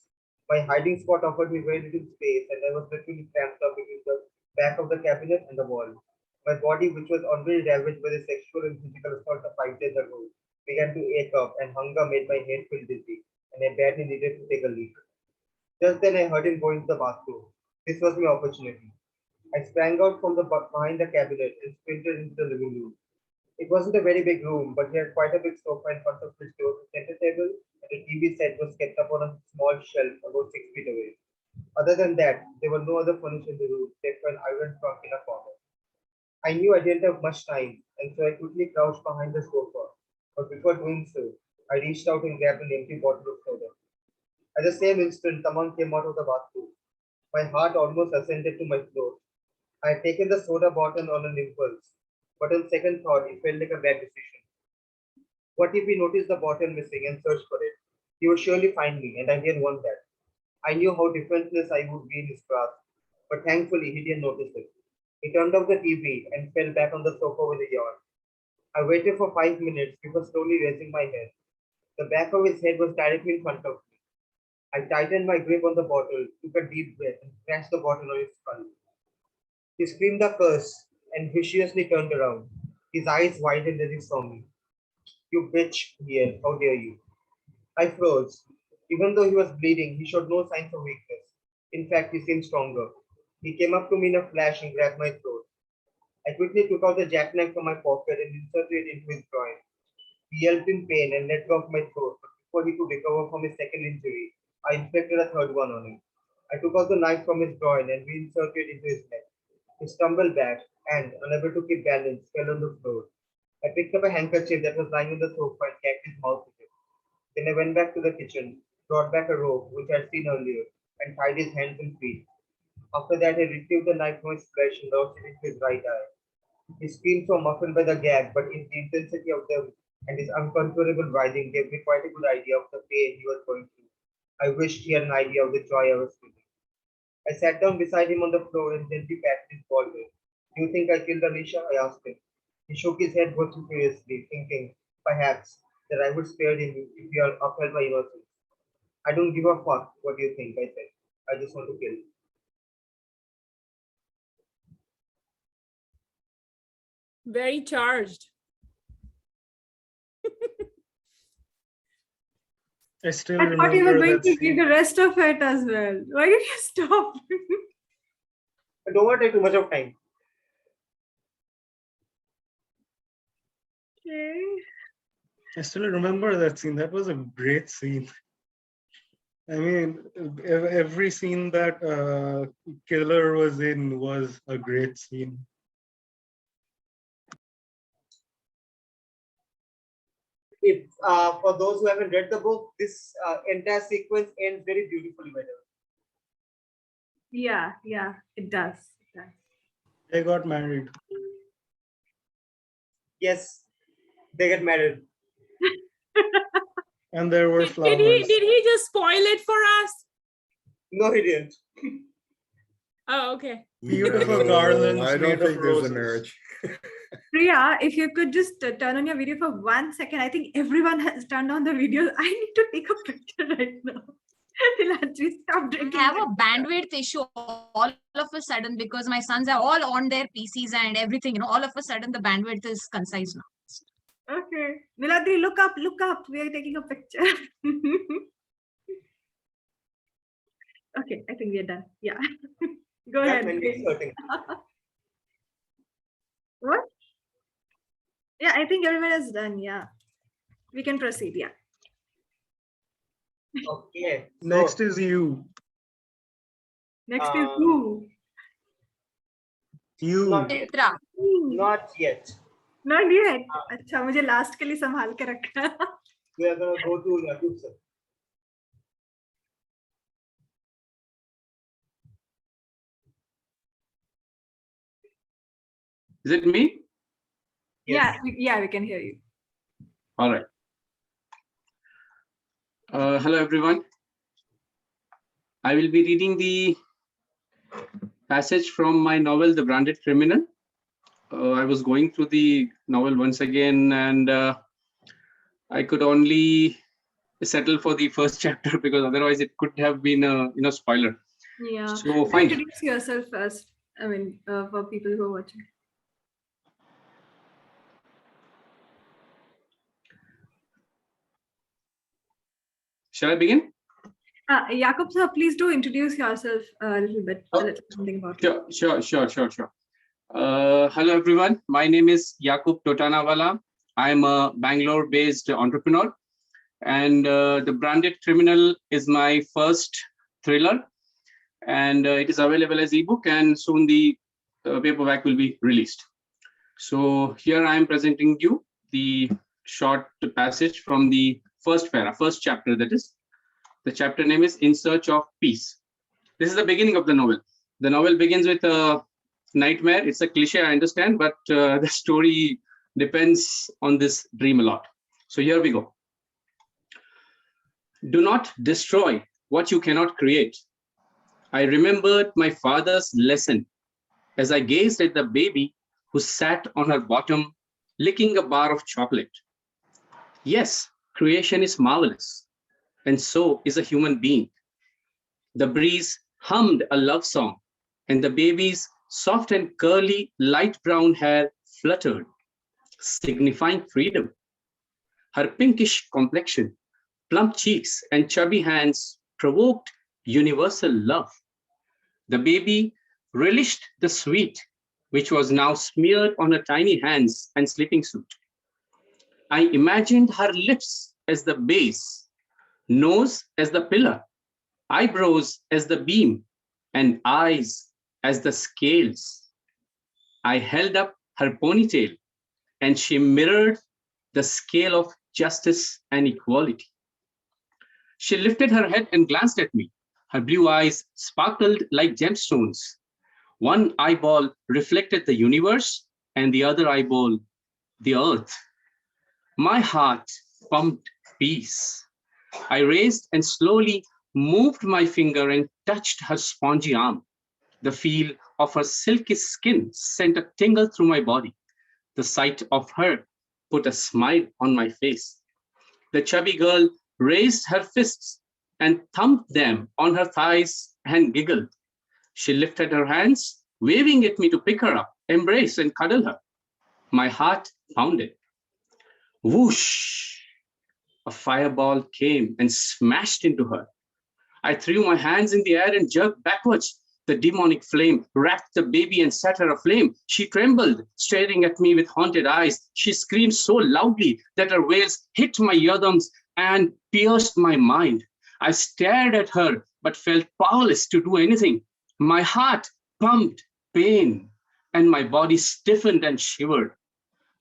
My hiding spot offered me very little space, and I was literally cramped up between the back of the cabinet and the wall. My body, which was already ravaged by the sexual and physical assault of 5 days ago, began to ache up, and hunger made my head feel dizzy, and I badly needed to take a leak. Just then I heard him go into the bathroom. This was my opportunity. I sprang out from behind the cabinet and sprinted into the living room. It wasn't a very big room, but we had quite a big sofa in front of which there was a center table, and the TV set was kept up on a small shelf about 6 feet away. Other than that, there were no other furniture in the room except for an iron trunk in a corner. I knew I didn't have much time, and so I quickly crouched behind the sofa. But before doing so, I reached out and grabbed an empty bottle of soda. At the same instant, Tamang came out of the bathroom. My heart almost ascended to my throat. I had taken the soda bottle on an impulse, but on second thought, it felt like a bad decision. What if he noticed the bottle missing and searched for it? He would surely find me, and I didn't want that. I knew how defenseless I would be in his grasp, but thankfully he didn't notice it. He turned off the TV and fell back on the sofa with a yawn. I waited for 5 minutes before slowly raising my head. The back of his head was directly in front of me. I tightened my grip on the bottle, took a deep breath, and crashed the bottle on his skull. He screamed a curse and viciously turned around. His eyes widened as he saw me. You bitch, he yelled. How dare you? I froze. Even though he was bleeding, he showed no signs of weakness. In fact, he seemed stronger. He came up to me in a flash and grabbed my throat. I quickly took out the jackknife from my pocket and inserted it into his groin. He yelped in pain and let go of my throat, but before he could recover from his second injury, I inflicted a third one on him. I took out the knife from his groin and reinserted it into his neck. He stumbled back and, unable to keep balance, fell on the floor. I picked up a handkerchief that was lying on the sofa and gagged his mouth with it. Then I went back to the kitchen, brought back a rope, which I had seen earlier, and tied his hands and feet. After that, I retrieved the knife from his flesh and lodged it into his right eye. His screams were muffled by the gag, but in the intensity of them and his uncontrollable writhing gave me quite a good idea of the pain he was going through. I wished he had an idea of the joy I was feeling. I sat down beside him on the floor and gently patted his bald head. Do you think I killed Alicia? I asked him. He shook his head vociferously, thinking, perhaps, that I would spare him if he upheld my innocence. I don't give a fuck what you think, I said. I just want to kill. Very charged. I still I thought you were remember going that to read scene. the rest of it as well. Why did you stop? I don't want to take too much of time. Okay. I still remember that scene. That was a great scene. I mean, every scene that Killer was in was a great scene. If for those who haven't read the book, this entire sequence ends very beautifully by the way. Yeah, it does. They got married. Yes, they get married. And there were Did flowers. he just spoil it for us? No, he didn't. Oh, okay. Beautiful No, garlands I don't made of think there's a roses. marriage. Priya, if you could just turn on your video for 1 second. I think everyone has turned on the video. I need to take a picture right now. Niladri, stop I drinking. have a bandwidth issue all of a sudden because my sons are all on their PCs and everything. All of a sudden the bandwidth is concise now. Okay. Niladri, look up, look up. We are taking a picture. Okay, I think we are done. Yeah. Go ahead. What? Yeah, I think everyone is done. Yeah. We can proceed. Yeah. Okay. Next is you. Next is who? You. Not yet. Chitra. Not yet. Not yet. अच्छा मुझे last के लिए संभाल के रखना. We are going to go to Yakub sir. Is it me? Yes. Yeah, we can hear you. All right. Hello, everyone. I will be reading the passage from my novel, The Branded Criminal. I was going through the novel once again, and I could only settle for the first chapter because otherwise it could have been a spoiler. Yeah. So fine. Introduce yourself first. I mean, for people who are watching. Shall I begin? Yakub sir, please do introduce yourself a little bit. A little something about you. Sure. Hello, everyone. My name is Yakub Totanawala. I'm a Bangalore-based entrepreneur, and The Branded Criminal is my first thriller, and it is available as ebook, and soon the paperback will be released. So here I am presenting you the short passage from the first chapter, that is. The chapter name is In Search of Peace. This is the beginning of the novel. The novel begins with a nightmare. It's a cliche, I understand, but the story depends on this dream a lot. So here we go. Do not destroy what you cannot create. I remembered my father's lesson as I gazed at the baby who sat on her bottom, licking a bar of chocolate. Yes, creation is marvelous, and so is a human being. The breeze hummed a love song, and the baby's soft and curly light brown hair fluttered, signifying freedom. Her pinkish complexion, plump cheeks, and chubby hands provoked universal love. The baby relished the sweet, which was now smeared on her tiny hands and sleeping suit. I imagined her lips as the base, nose as the pillar, eyebrows as the beam, and eyes as the scales. I held up her ponytail, and she mirrored the scale of justice and equality. She lifted her head and glanced at me. Her blue eyes sparkled like gemstones. One eyeball reflected the universe, and the other eyeball, the earth. My heart pumped peace. I raised and slowly moved my finger and touched her spongy arm. The feel of her silky skin sent a tingle through my body. The sight of her put a smile on my face. The chubby girl raised her fists and thumped them on her thighs and giggled. She lifted her hands, waving at me to pick her up, embrace and cuddle her. My heart pounded. Whoosh! A fireball came and smashed into her. I threw my hands in the air and jerked backwards. The demonic flame wrapped the baby and set her aflame. She trembled, staring at me with haunted eyes. She screamed so loudly that her wails hit my eardrums and pierced my mind. I stared at her, but felt powerless to do anything. My heart pumped pain, and my body stiffened and shivered.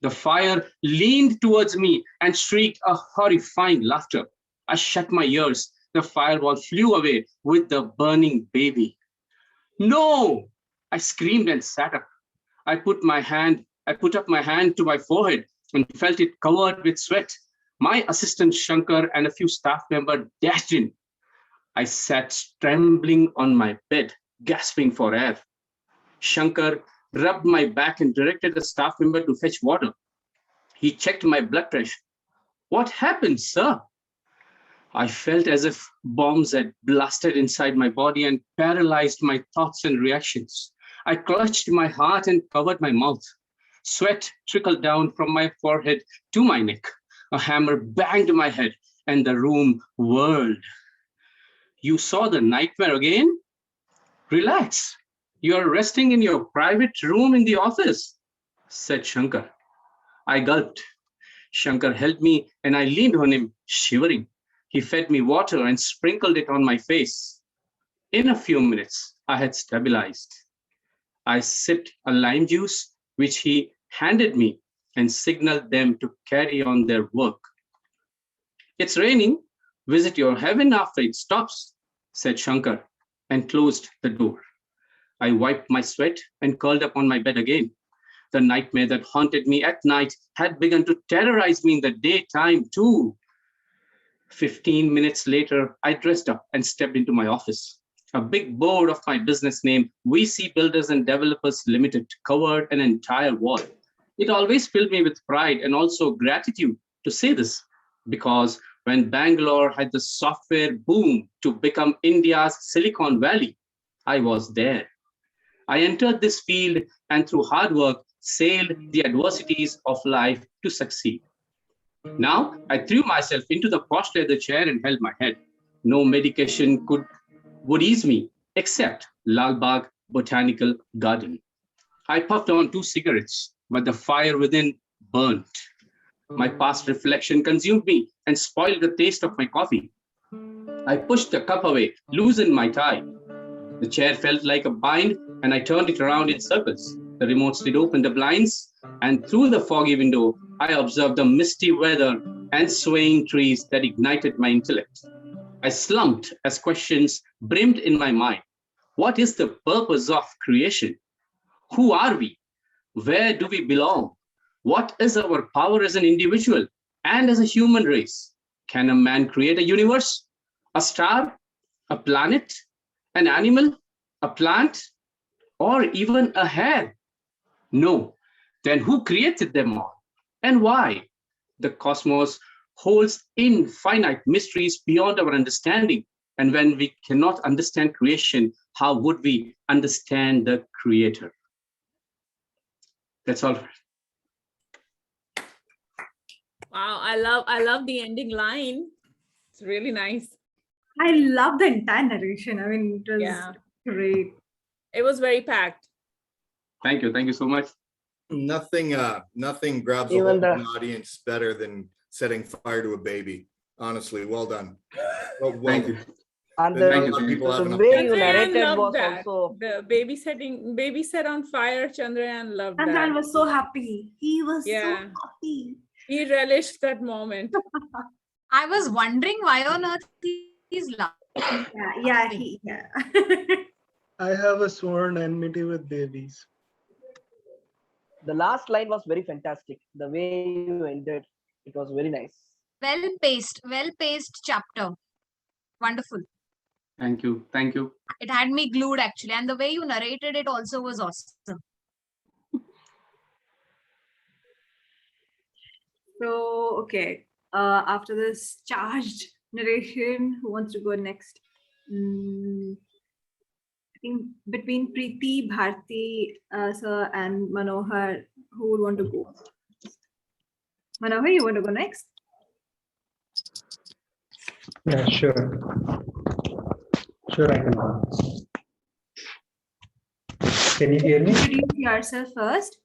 The fire leaned towards me and shrieked a horrifying laughter. I shut my ears. The fireball flew away with the burning baby. No! I screamed and sat up. I put up my hand to my forehead and felt it covered with sweat. My assistant Shankar and a few staff members dashed in. I sat trembling on my bed, gasping for air. Shankar rubbed my back and directed a staff member to fetch water. He checked my blood pressure. What happened, sir? I felt as if bombs had blasted inside my body and paralyzed my thoughts and reactions. I clutched my heart and covered my mouth. Sweat trickled down from my forehead to my neck. A hammer banged my head and the room whirled. You saw the nightmare again? Relax. You are resting in your private room in the office, said Shankar. I gulped. Shankar held me and I leaned on him, shivering. He fed me water and sprinkled it on my face. In a few minutes, I had stabilized. I sipped a lime juice, which he handed me, and signaled them to carry on their work. It's raining. Visit your heaven after it stops, said Shankar, and closed the door. I wiped my sweat and curled up on my bed again. The nightmare that haunted me at night had begun to terrorize me in the daytime too. 15 minutes later, I dressed up and stepped into my office. A big board of my business name, VC Builders and Developers Limited, covered an entire wall. It always filled me with pride and also gratitude to say this, because when Bangalore had the software boom to become India's Silicon Valley, I was there. I entered this field and through hard work, sailed the adversities of life to succeed. Now, I threw myself into the posh leather chair and held my head. No medication would ease me, except Lal Bagh Botanical Garden. I puffed on 2 cigarettes, but the fire within burnt. My past reflection consumed me and spoiled the taste of my coffee. I pushed the cup away, loosened my tie. The chair felt like a bind, and I turned it around in circles. The remote slid open the blinds, and through the foggy window, I observed the misty weather and swaying trees that ignited my intellect. I slumped as questions brimmed in my mind. What is the purpose of creation? Who are we? Where do we belong? What is our power as an individual and as a human race? Can a man create a universe, a star, a planet, an animal, a plant, or even a hair? No. Then who created them all? And why? The cosmos holds infinite mysteries beyond our understanding. And when we cannot understand creation, how would we understand the creator? That's all. Wow, I love the ending line. It's really nice. I love the entire narration. I mean, it was great. It was very packed. Thank you. Thank you so much. Nothing grabs a hold of an audience better than setting fire to a baby. Honestly, well done. Well Thank you. And Thank the you. way you Chandrayan narrated loved was that. also The baby set on fire. Chandrayan loved Chandrayan that. was so happy. He was so Yeah. happy. He relished that moment. I was wondering why on earth he's laughing. Yeah. I have a sworn enmity with babies. the last line was very fantastic. The way you ended, it was very nice. Well-paced chapter. Wonderful. Thank you. Thank you. It had me glued actually, and the way you narrated it also was awesome. So, okay. After this charged narration, who wants to go next? I think between Preeti, Bharati, sir, and Manohar, who would want to go? Manohar, you want to go next? Yeah, sure. Sure, I can go. Can you hear me? Introduce yourself first,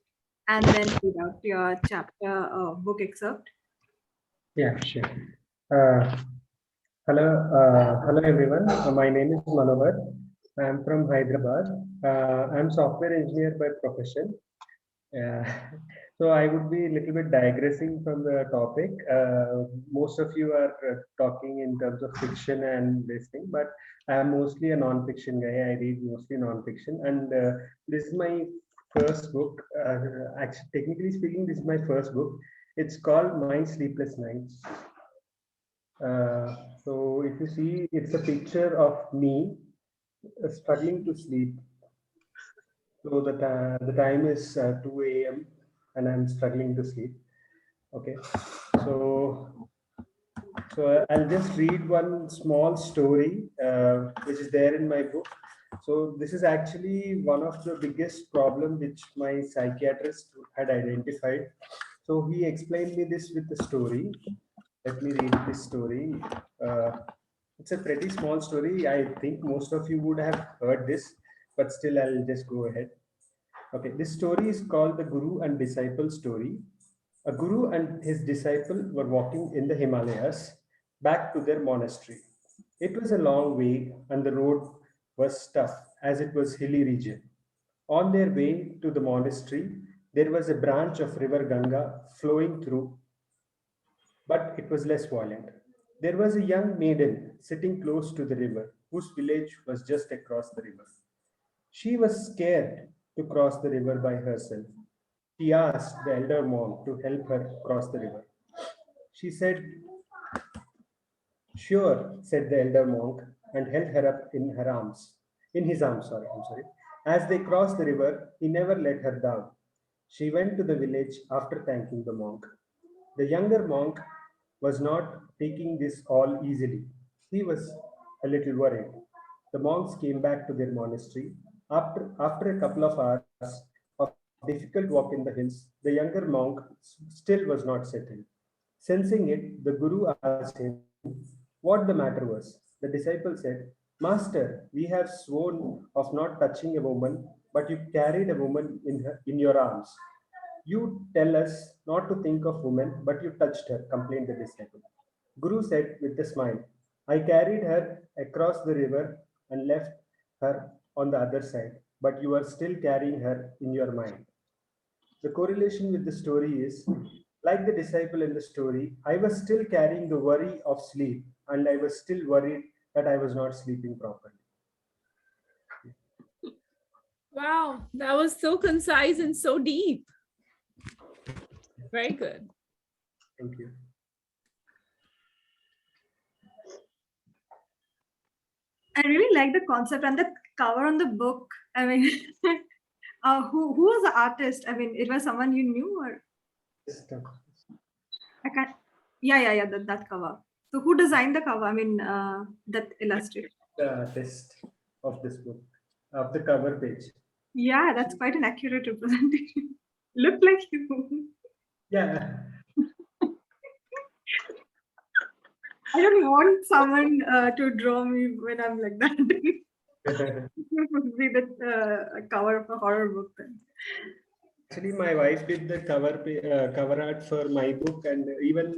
and then read out your chapter book excerpt. Yeah, sure. Hello everyone. My name is Manohar. I am from Hyderabad. I am software engineer by profession. So I would be a little bit digressing from the topic. Most of you are talking in terms of fiction and this thing, but I am mostly a non-fiction guy. I read mostly non-fiction, and this is my first book. Actually, technically speaking, this is my first book. It's called My Sleepless Nights. So if you see, it's a picture of me struggling to sleep. So the time is 2 a.m. and I'm struggling to sleep. Okay, so I'll just read one small story which is there in my book. So this is actually one of the biggest problem which my psychiatrist had identified. So he explained me this with a story. Let me read this story. It's a pretty small story. I think most of you would have heard this, but still I'll just go ahead. Okay, this story is called the Guru and Disciple story. A guru and his disciple were walking in the Himalayas back to their monastery. It was a long way and the road was tough as it was hilly region. On their way to the monastery, there was a branch of river Ganga flowing through, but it was less violent. There was a young maiden sitting close to the river, whose village was just across the river. She was scared to cross the river by herself. She asked the elder monk to help her cross the river. She said, "Sure," said the elder monk, and held her up in his arms, I'm sorry. As they crossed the river, he never let her down. She went to the village after thanking the monk. The younger monk was not taking this all easily. He was a little worried. The monks came back to their monastery. After a couple of hours of difficult walk in the hills, the younger monk still was not settled. Sensing it, the Guru asked him what the matter was. The disciple said, "Master, we have sworn of not touching a woman, but you carried a woman in your arms. You tell us not to think of women, but you touched her," complained the disciple. Guru said with a smile, "I carried her across the river and left her on the other side, but you are still carrying her in your mind." The correlation with the story is, like the disciple in the story, I was still carrying the worry of sleep, and I was still worried that I was not sleeping properly. Wow, that was so concise and so deep. Very good. Thank you. I really like the concept and the cover on the book. I mean, who was the artist? I mean, it was someone you knew, or I can't. Yeah. That cover. So who designed the cover? I mean, that illustration. The artist of this book, of the cover page. Yeah, that's quite an accurate representation. Look like you. Yeah. I don't want someone to draw me when I'm like that. It would be the cover of a horror book then. Actually, my wife did the cover art for my book, and even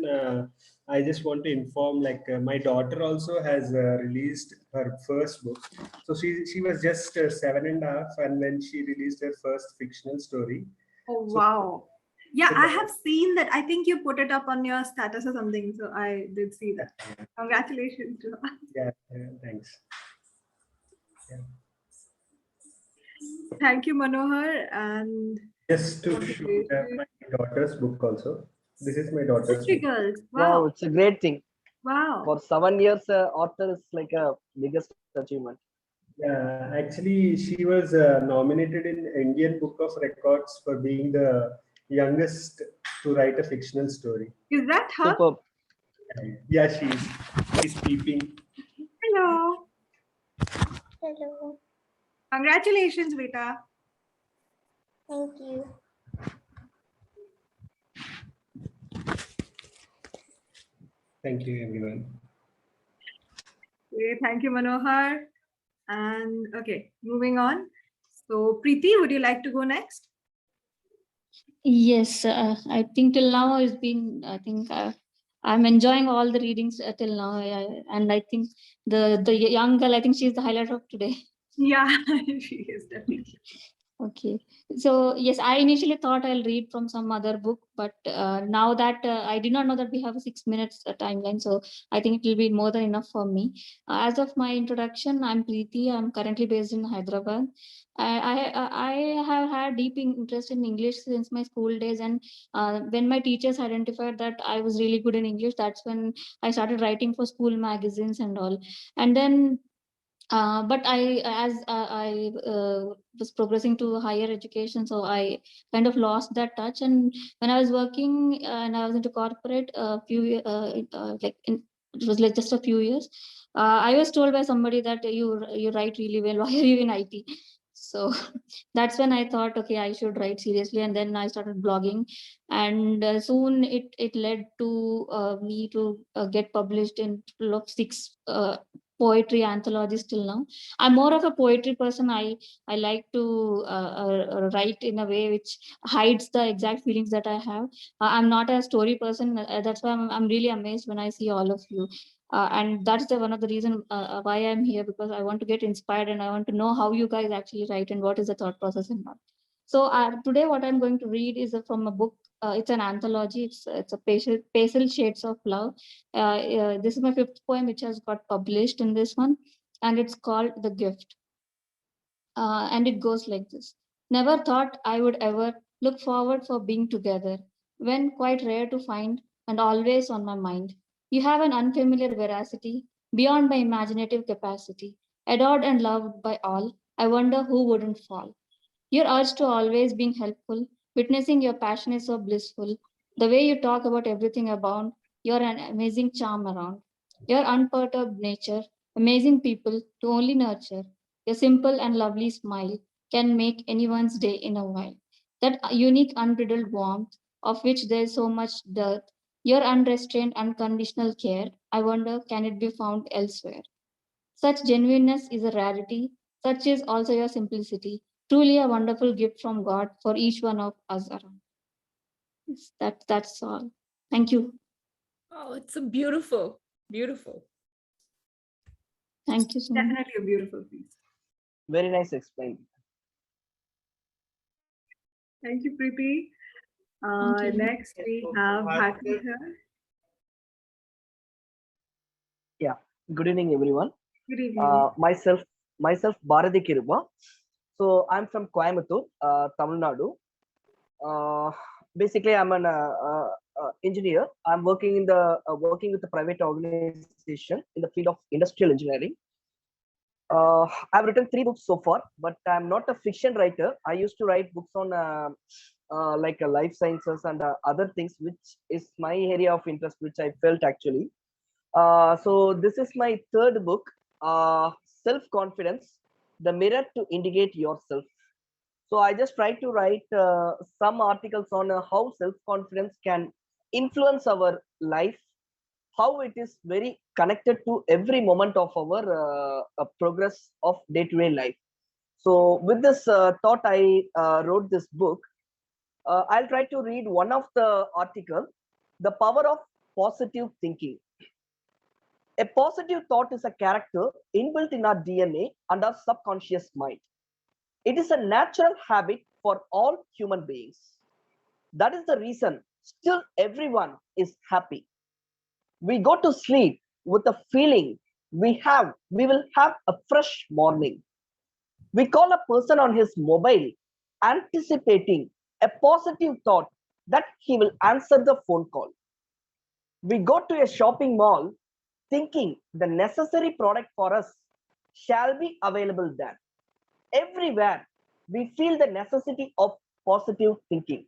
I just want to inform, like my daughter also has released her first book. So she was just 7.5, and when she released her first fictional story. Oh wow! Yeah, I have seen that. I think you put it up on your status or something. So I did see that. Congratulations to her. Yeah, thanks. Yeah. Thank you, Manohar, and just to show my daughter's book also. This is my daughter's book. Girls. Wow, it's a great thing. Wow. For 7 years, author is like a biggest achievement. Yeah, actually, she was nominated in Indian Book of Records for being the youngest to write a fictional story. Is that her? Superb. Yeah, she's peeping. Hello. Hello. Congratulations, Vita. Thank you. Thank you, everyone. Okay, thank you, Manohar. And okay, moving on. So, Preeti, would you like to go next? Yes, I think till now it's been, I'm enjoying all the readings till now. And I think the young girl, I think she's the highlight of today. Yeah, she is definitely. Okay, so yes, I initially thought I'll read from some other book, but now that I did not know that we have a 6 minutes timeline, so I think it will be more than enough for me. As of my introduction, I'm Preeti. I'm currently based in Hyderabad. I have had deep interest in English since my school days, and when my teachers identified that I was really good in English, that's when I started writing for school magazines and all. And then But I was progressing to higher education, so I kind of lost that touch. And when I was working and I was into corporate, it was like just a few years. I was told by somebody that you write really well. Why are you in IT? So that's when I thought, okay, I should write seriously. And then I started blogging, and soon it led to me to get published in 6 poetry anthologies till now. I'm more of a poetry person. I like to write in a way which hides the exact feelings that I have. I'm not a story person. That's why I'm really amazed when I see all of you. And that's one of the reason why I'm here, because I want to get inspired and I want to know how you guys actually write and what is the thought process and all. So today what I'm going to read is from a book. It's an anthology. It's a Pastel Shades of Love. This is my 5th poem, which has got published in this one, and it's called The Gift. And it goes like this. Never thought I would ever look forward for being together, when quite rare to find and always on my mind. You have an unfamiliar veracity, beyond my imaginative capacity. Adored and loved by all, I wonder who wouldn't fall. Your urge to always being helpful, witnessing your passion is so blissful. The way you talk about everything abound, you're an amazing charm around. Your unperturbed nature, amazing people to only nurture. Your simple and lovely smile can make anyone's day in a while. That unique unbridled warmth, of which there is so much dearth, your unrestrained, unconditional care, I wonder, can it be found elsewhere? Such genuineness is a rarity, such is also your simplicity. Truly a wonderful gift from God for each one of us around. Yes, that's all. Thank you. Oh, it's a beautiful. Thank you so much. Definitely a beautiful piece. Very nice explained. Thank you, Preeti. Thank you. Next we have Bharathi here. Yeah. Good evening, everyone. Good evening. Myself, Bharathi Kiruba. So I'm from Coimbatore, Tamil Nadu. Basically, I'm an engineer. I'm working in the working with a private organization in the field of industrial engineering. I've written 3 books so far, but I'm not a fiction writer. I used to write books on like life sciences and other things, which is my area of interest, which I felt actually. So this is my 3rd book, Self-Confidence, The Mirror to Indicate Yourself. So I just try to write some articles on how self-confidence can influence our life, how it is very connected to every moment of our progress of day-to-day life. So with this thought, I wrote this book. I'll try to read one of the article, The Power of Positive Thinking. A positive thought is a character inbuilt in our DNA and our subconscious mind. It is a natural habit for all human beings. That is the reason still everyone is happy. We go to sleep with a feeling we will have a fresh morning. We call a person on his mobile anticipating a positive thought that he will answer the phone call. We go to a shopping mall thinking the necessary product for us shall be available there. Everywhere, we feel the necessity of positive thinking.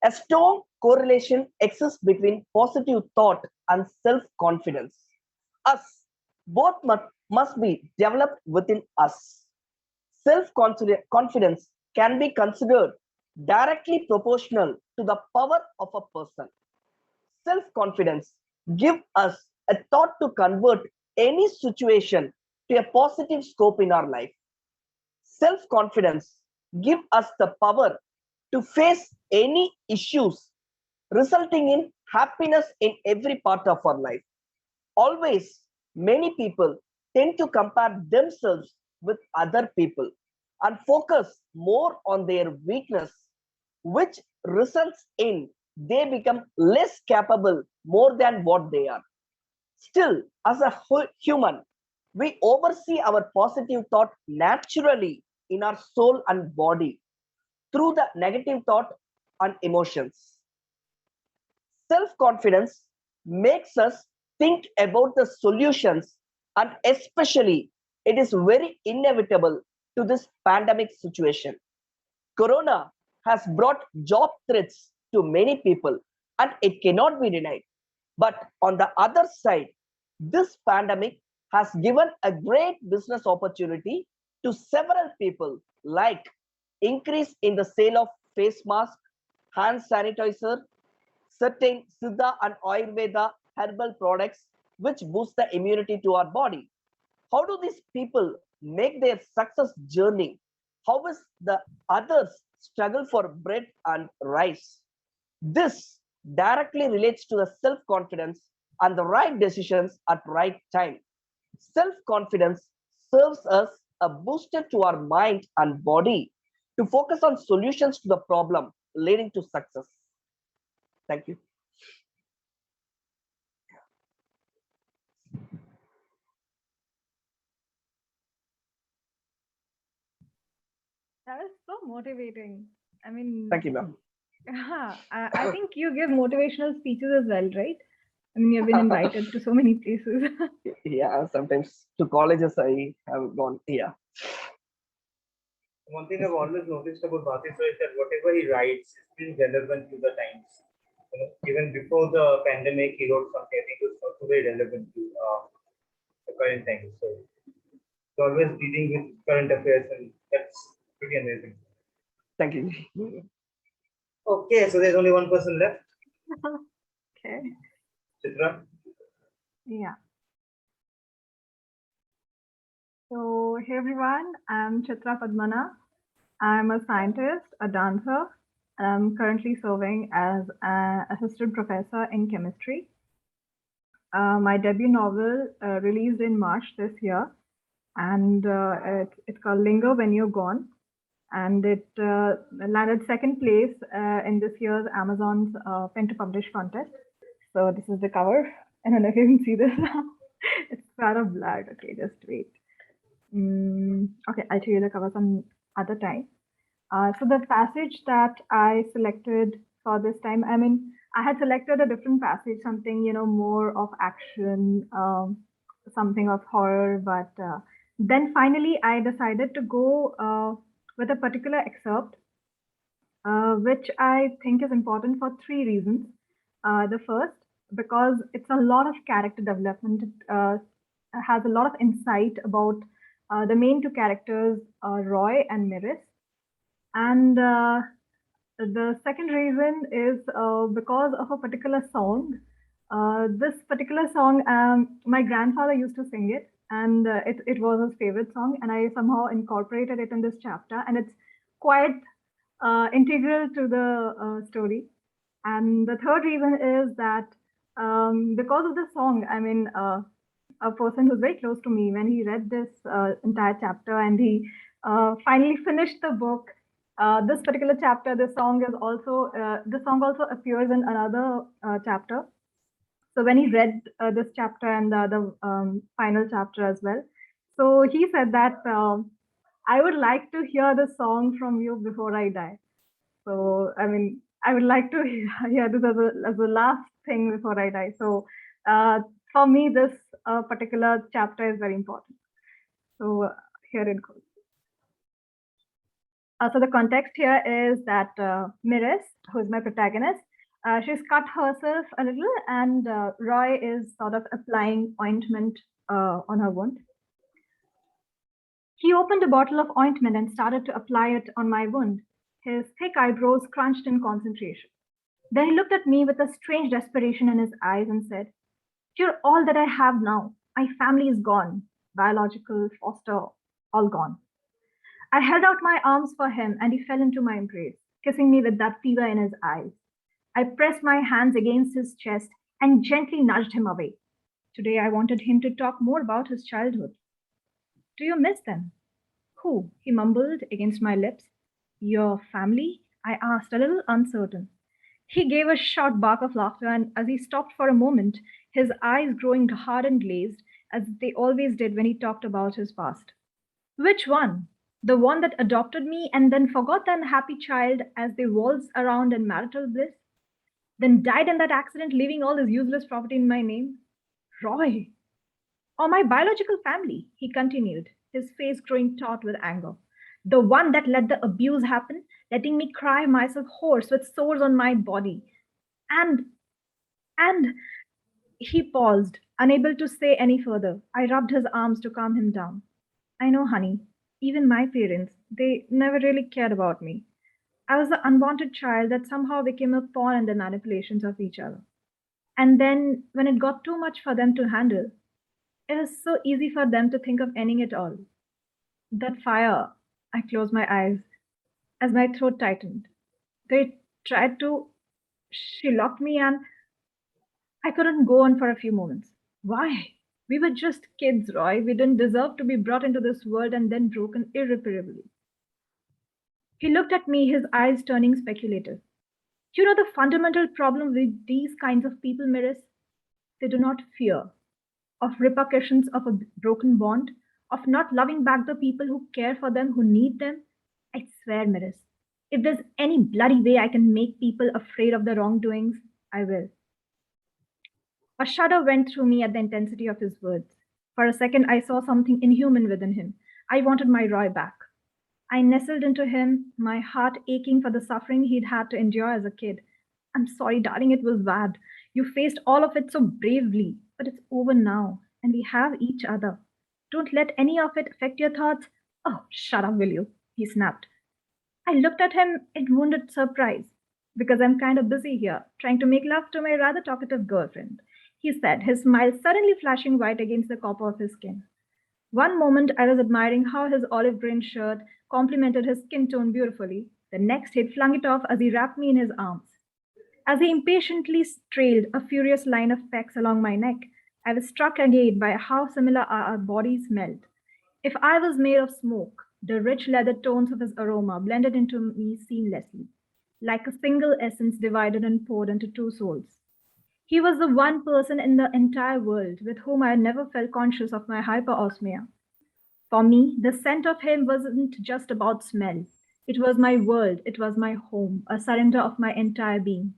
A strong correlation exists between positive thought and self-confidence. Both must be developed within us. Self-confidence can be considered directly proportional to the power of a person. Self-confidence gives us a thought to convert any situation to a positive scope in our life. Self-confidence gives us the power to face any issues, resulting in happiness in every part of our life. Always, many people tend to compare themselves with other people and focus more on their weakness, which results in they become less capable more than what they are. Still, as a human, we oversee our positive thought naturally in our soul and body through the negative thought and emotions. Self-confidence makes us think about the solutions and especially it is very inevitable to this pandemic situation. Corona has brought job threats to many people and it cannot be denied. But on the other side, this pandemic has given a great business opportunity to several people, like increase in the sale of face mask, hand sanitizer, certain Siddha and Ayurveda herbal products, which boost the immunity to our body. How do these people make their success journey? How is the others struggle for bread and rice? This directly relates to the self-confidence and the right decisions at right time. Self-confidence serves as a booster to our mind and body to focus on solutions to the problem leading to success. Thank you. That is so motivating. I mean, Thank you, ma'am. yeah, I think you give motivational speeches as well, right? I mean, you've been invited to so many places. Yeah, sometimes to colleges I have gone. Yeah. One thing I've always noticed about Bharti sir is that whatever he writes is still relevant to the times. You know, even before the pandemic, he wrote something I think was also very relevant to the current times. So he's always dealing with current affairs, and that's pretty amazing. Thank you. Okay, so there's only one person left. Okay. Chitra. Yeah. So, hey everyone, I'm Chitra Padmana. I'm a scientist, a dancer, and I'm currently serving as an assistant professor in chemistry. My debut novel released in March this year, and it's called Linger When You're Gone, and it landed second place in this year's Amazon's Pen to Publish contest. So this is the cover. I don't know if you can see this. It's quite a blood. Okay, just wait. Okay, I'll show you the cover some other time. So the passage that I selected for this time, I mean, I had selected a different passage, something, you know, more of action, something of horror, but then finally I decided to go with a particular excerpt, which I think is important for three reasons. The first, because it's a lot of character development. It has a lot of insight about the main two characters, Roy and Miris. And the second reason is because of a particular song. This particular song, my grandfather used to sing it, and it was his favorite song, and I somehow incorporated it in this chapter, and it's quite integral to the story. And the third reason is that because of the song, I mean, a person who's very close to me, when he read this entire chapter and he finally finished the book, this particular chapter, the song also appears in another chapter. So when he read this chapter and the final chapter as well, so he said that I would like to hear the song from you before I die. So I mean, I would like to hear this as the last thing before I die. So for me, this particular chapter is very important. So here it goes. So the context here is that Miris, who is my protagonist, she's cut herself a little, and Roy is sort of applying ointment on her wound. He opened a bottle of ointment and started to apply it on my wound, his thick eyebrows crunched in concentration. Then he looked at me with a strange desperation in his eyes and said, "You're all that I have now. My family is gone. Biological, foster, all gone." I held out my arms for him and he fell into my embrace, kissing me with that fever in his eyes. I pressed my hands against his chest and gently nudged him away. Today I wanted him to talk more about his childhood. "Do you miss them?" "Who?" he mumbled against my lips. "Your family?" I asked, a little uncertain. He gave a short bark of laughter, and as he stopped for a moment, his eyes growing hard and glazed, as they always did when he talked about his past. "Which one? The one that adopted me and then forgot the unhappy child as they waltzed around in marital bliss? Then died in that accident, leaving all this useless property in my name? Roy." Or my biological family, he continued, his face growing taut with anger. The one that let the abuse happen, letting me cry myself hoarse with sores on my body. And he paused, unable to say any further. I rubbed his arms to calm him down. I know, honey, even my parents, they never really cared about me. I was the unwanted child that somehow became a pawn in the manipulations of each other. And then, when it got too much for them to handle, it was so easy for them to think of ending it all. That fire, I closed my eyes as my throat tightened. They tried to, she locked me and I couldn't go on for a few moments. Why? We were just kids, Roy. We didn't deserve to be brought into this world and then broken irreparably. He looked at me, his eyes turning speculative. You know the fundamental problem with these kinds of people, Miris? They do not fear of repercussions of a broken bond, of not loving back the people who care for them, who need them. I swear, Miris, if there's any bloody way I can make people afraid of the wrongdoings, I will. A shudder went through me at the intensity of his words. For a second, I saw something inhuman within him. I wanted my Roy back. I nestled into him, my heart aching for the suffering he'd had to endure as a kid. I'm sorry, darling, it was bad. You faced all of it so bravely, but it's over now, and we have each other. Don't let any of it affect your thoughts. Oh, shut up, will you? He snapped. I looked at him in wounded surprise, because I'm kind of busy here, trying to make love to my rather talkative girlfriend, he said, his smile suddenly flashing white against the copper of his skin. One moment I was admiring how his olive green shirt complemented his skin tone beautifully. The next he'd flung it off as he wrapped me in his arms. As he impatiently trailed a furious line of pecks along my neck, I was struck again by how similar our bodies smelled. If I was made of smoke, the rich leather tones of his aroma blended into me seamlessly, like a single essence divided and poured into two souls. He was the one person in the entire world with whom I had never felt conscious of my hyperosmia. For me, the scent of him wasn't just about smell. It was my world, it was my home, a surrender of my entire being.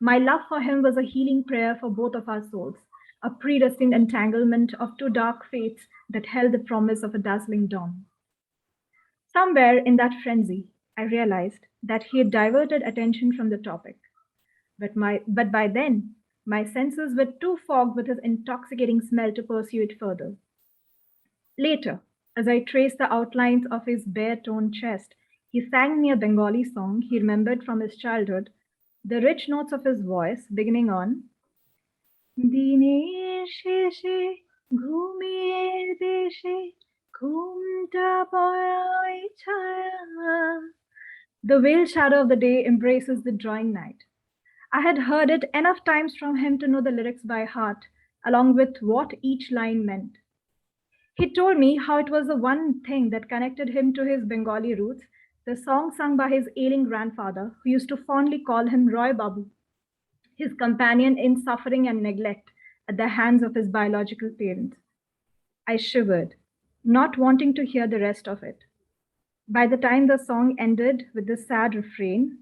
My love for him was a healing prayer for both of our souls, a predestined entanglement of two dark fates that held the promise of a dazzling dawn. Somewhere in that frenzy, I realized that he had diverted attention from the topic. But by then, my senses were too fogged with his intoxicating smell to pursue it further. Later, as I traced the outlines of his bare-toned chest, he sang me a Bengali song he remembered from his childhood, the rich notes of his voice beginning on Diner sheshe ghumer deshe ghumta porai chhaya. The veiled shadow of the day embraces the drawing night. I had heard it enough times from him to know the lyrics by heart, along with what each line meant. He told me how it was the one thing that connected him to his Bengali roots, the song sung by his ailing grandfather, who used to fondly call him Roy Babu, his companion in suffering and neglect at the hands of his biological parents. I shivered, not wanting to hear the rest of it. By the time the song ended with the sad refrain,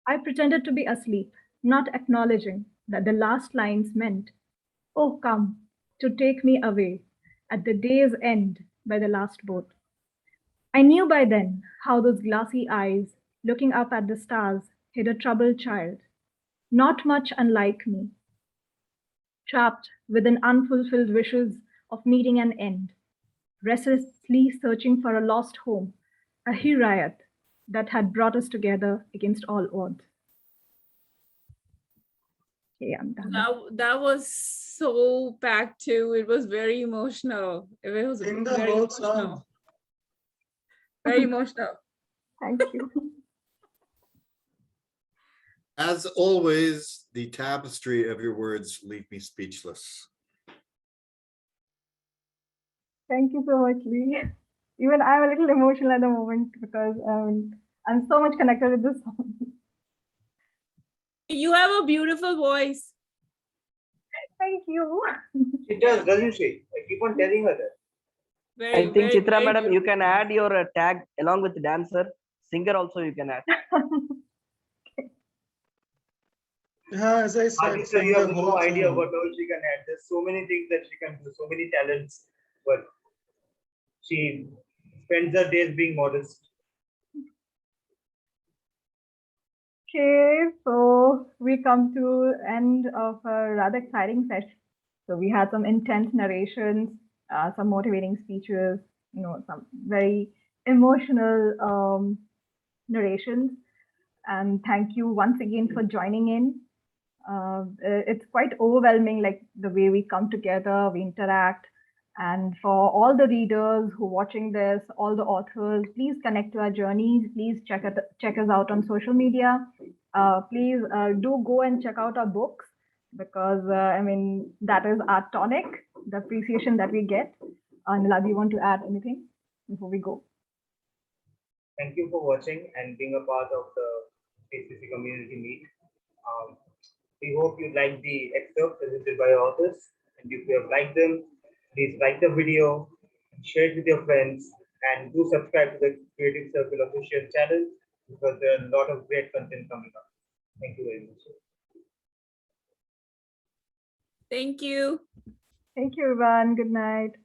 I pretended to be asleep, not acknowledging that the last lines meant, "Oh, come to take me away at the day's end by the last boat." I knew by then how those glassy eyes, looking up at the stars, hid a troubled child, not much unlike me, trapped within unfulfilled wishes of meeting an end, restlessly searching for a lost home, a hirayat that had brought us together against all odds. Okay, I'm done. That was so packed too. It was very emotional. It was very emotional. Very emotional. Thank you. As always, the tapestry of your words leave me speechless. Thank you so much, Lee. Even I'm a little emotional at the moment because I'm so much connected with this song. You have a beautiful voice. Thank you. She does, doesn't she? I keep on telling her that. Very, I think very, Chitra very madam, you beautiful. can add your tag along with dancer, singer also you can add. Yeah, as I said, Adi sir, you have singer no holds idea on. what all she can add. There's so many things that she can do, so many talents, but she spends her days being modest. Okay, so we come to end of a rather exciting session. So we had some intense narrations, some motivating speeches, some very emotional narrations. And thank you once again for joining in. It's quite overwhelming, like the way we come together, we interact. And for all the readers who are watching this, all the authors, please connect to our journeys. Please check us out on social media. Please do go and check out our books, because that is our tonic, the appreciation that we get. Niladri, you want to add anything before we go? Thank you for watching and being a part of the TCC community meet. We hope you like the excerpts presented by authors, and if you have liked them, please like the video, share it with your friends, and do subscribe to the Creative Circle official channel, because there are a lot of great content coming up. Thank you very much. Thank you. Thank you, everyone. Good night.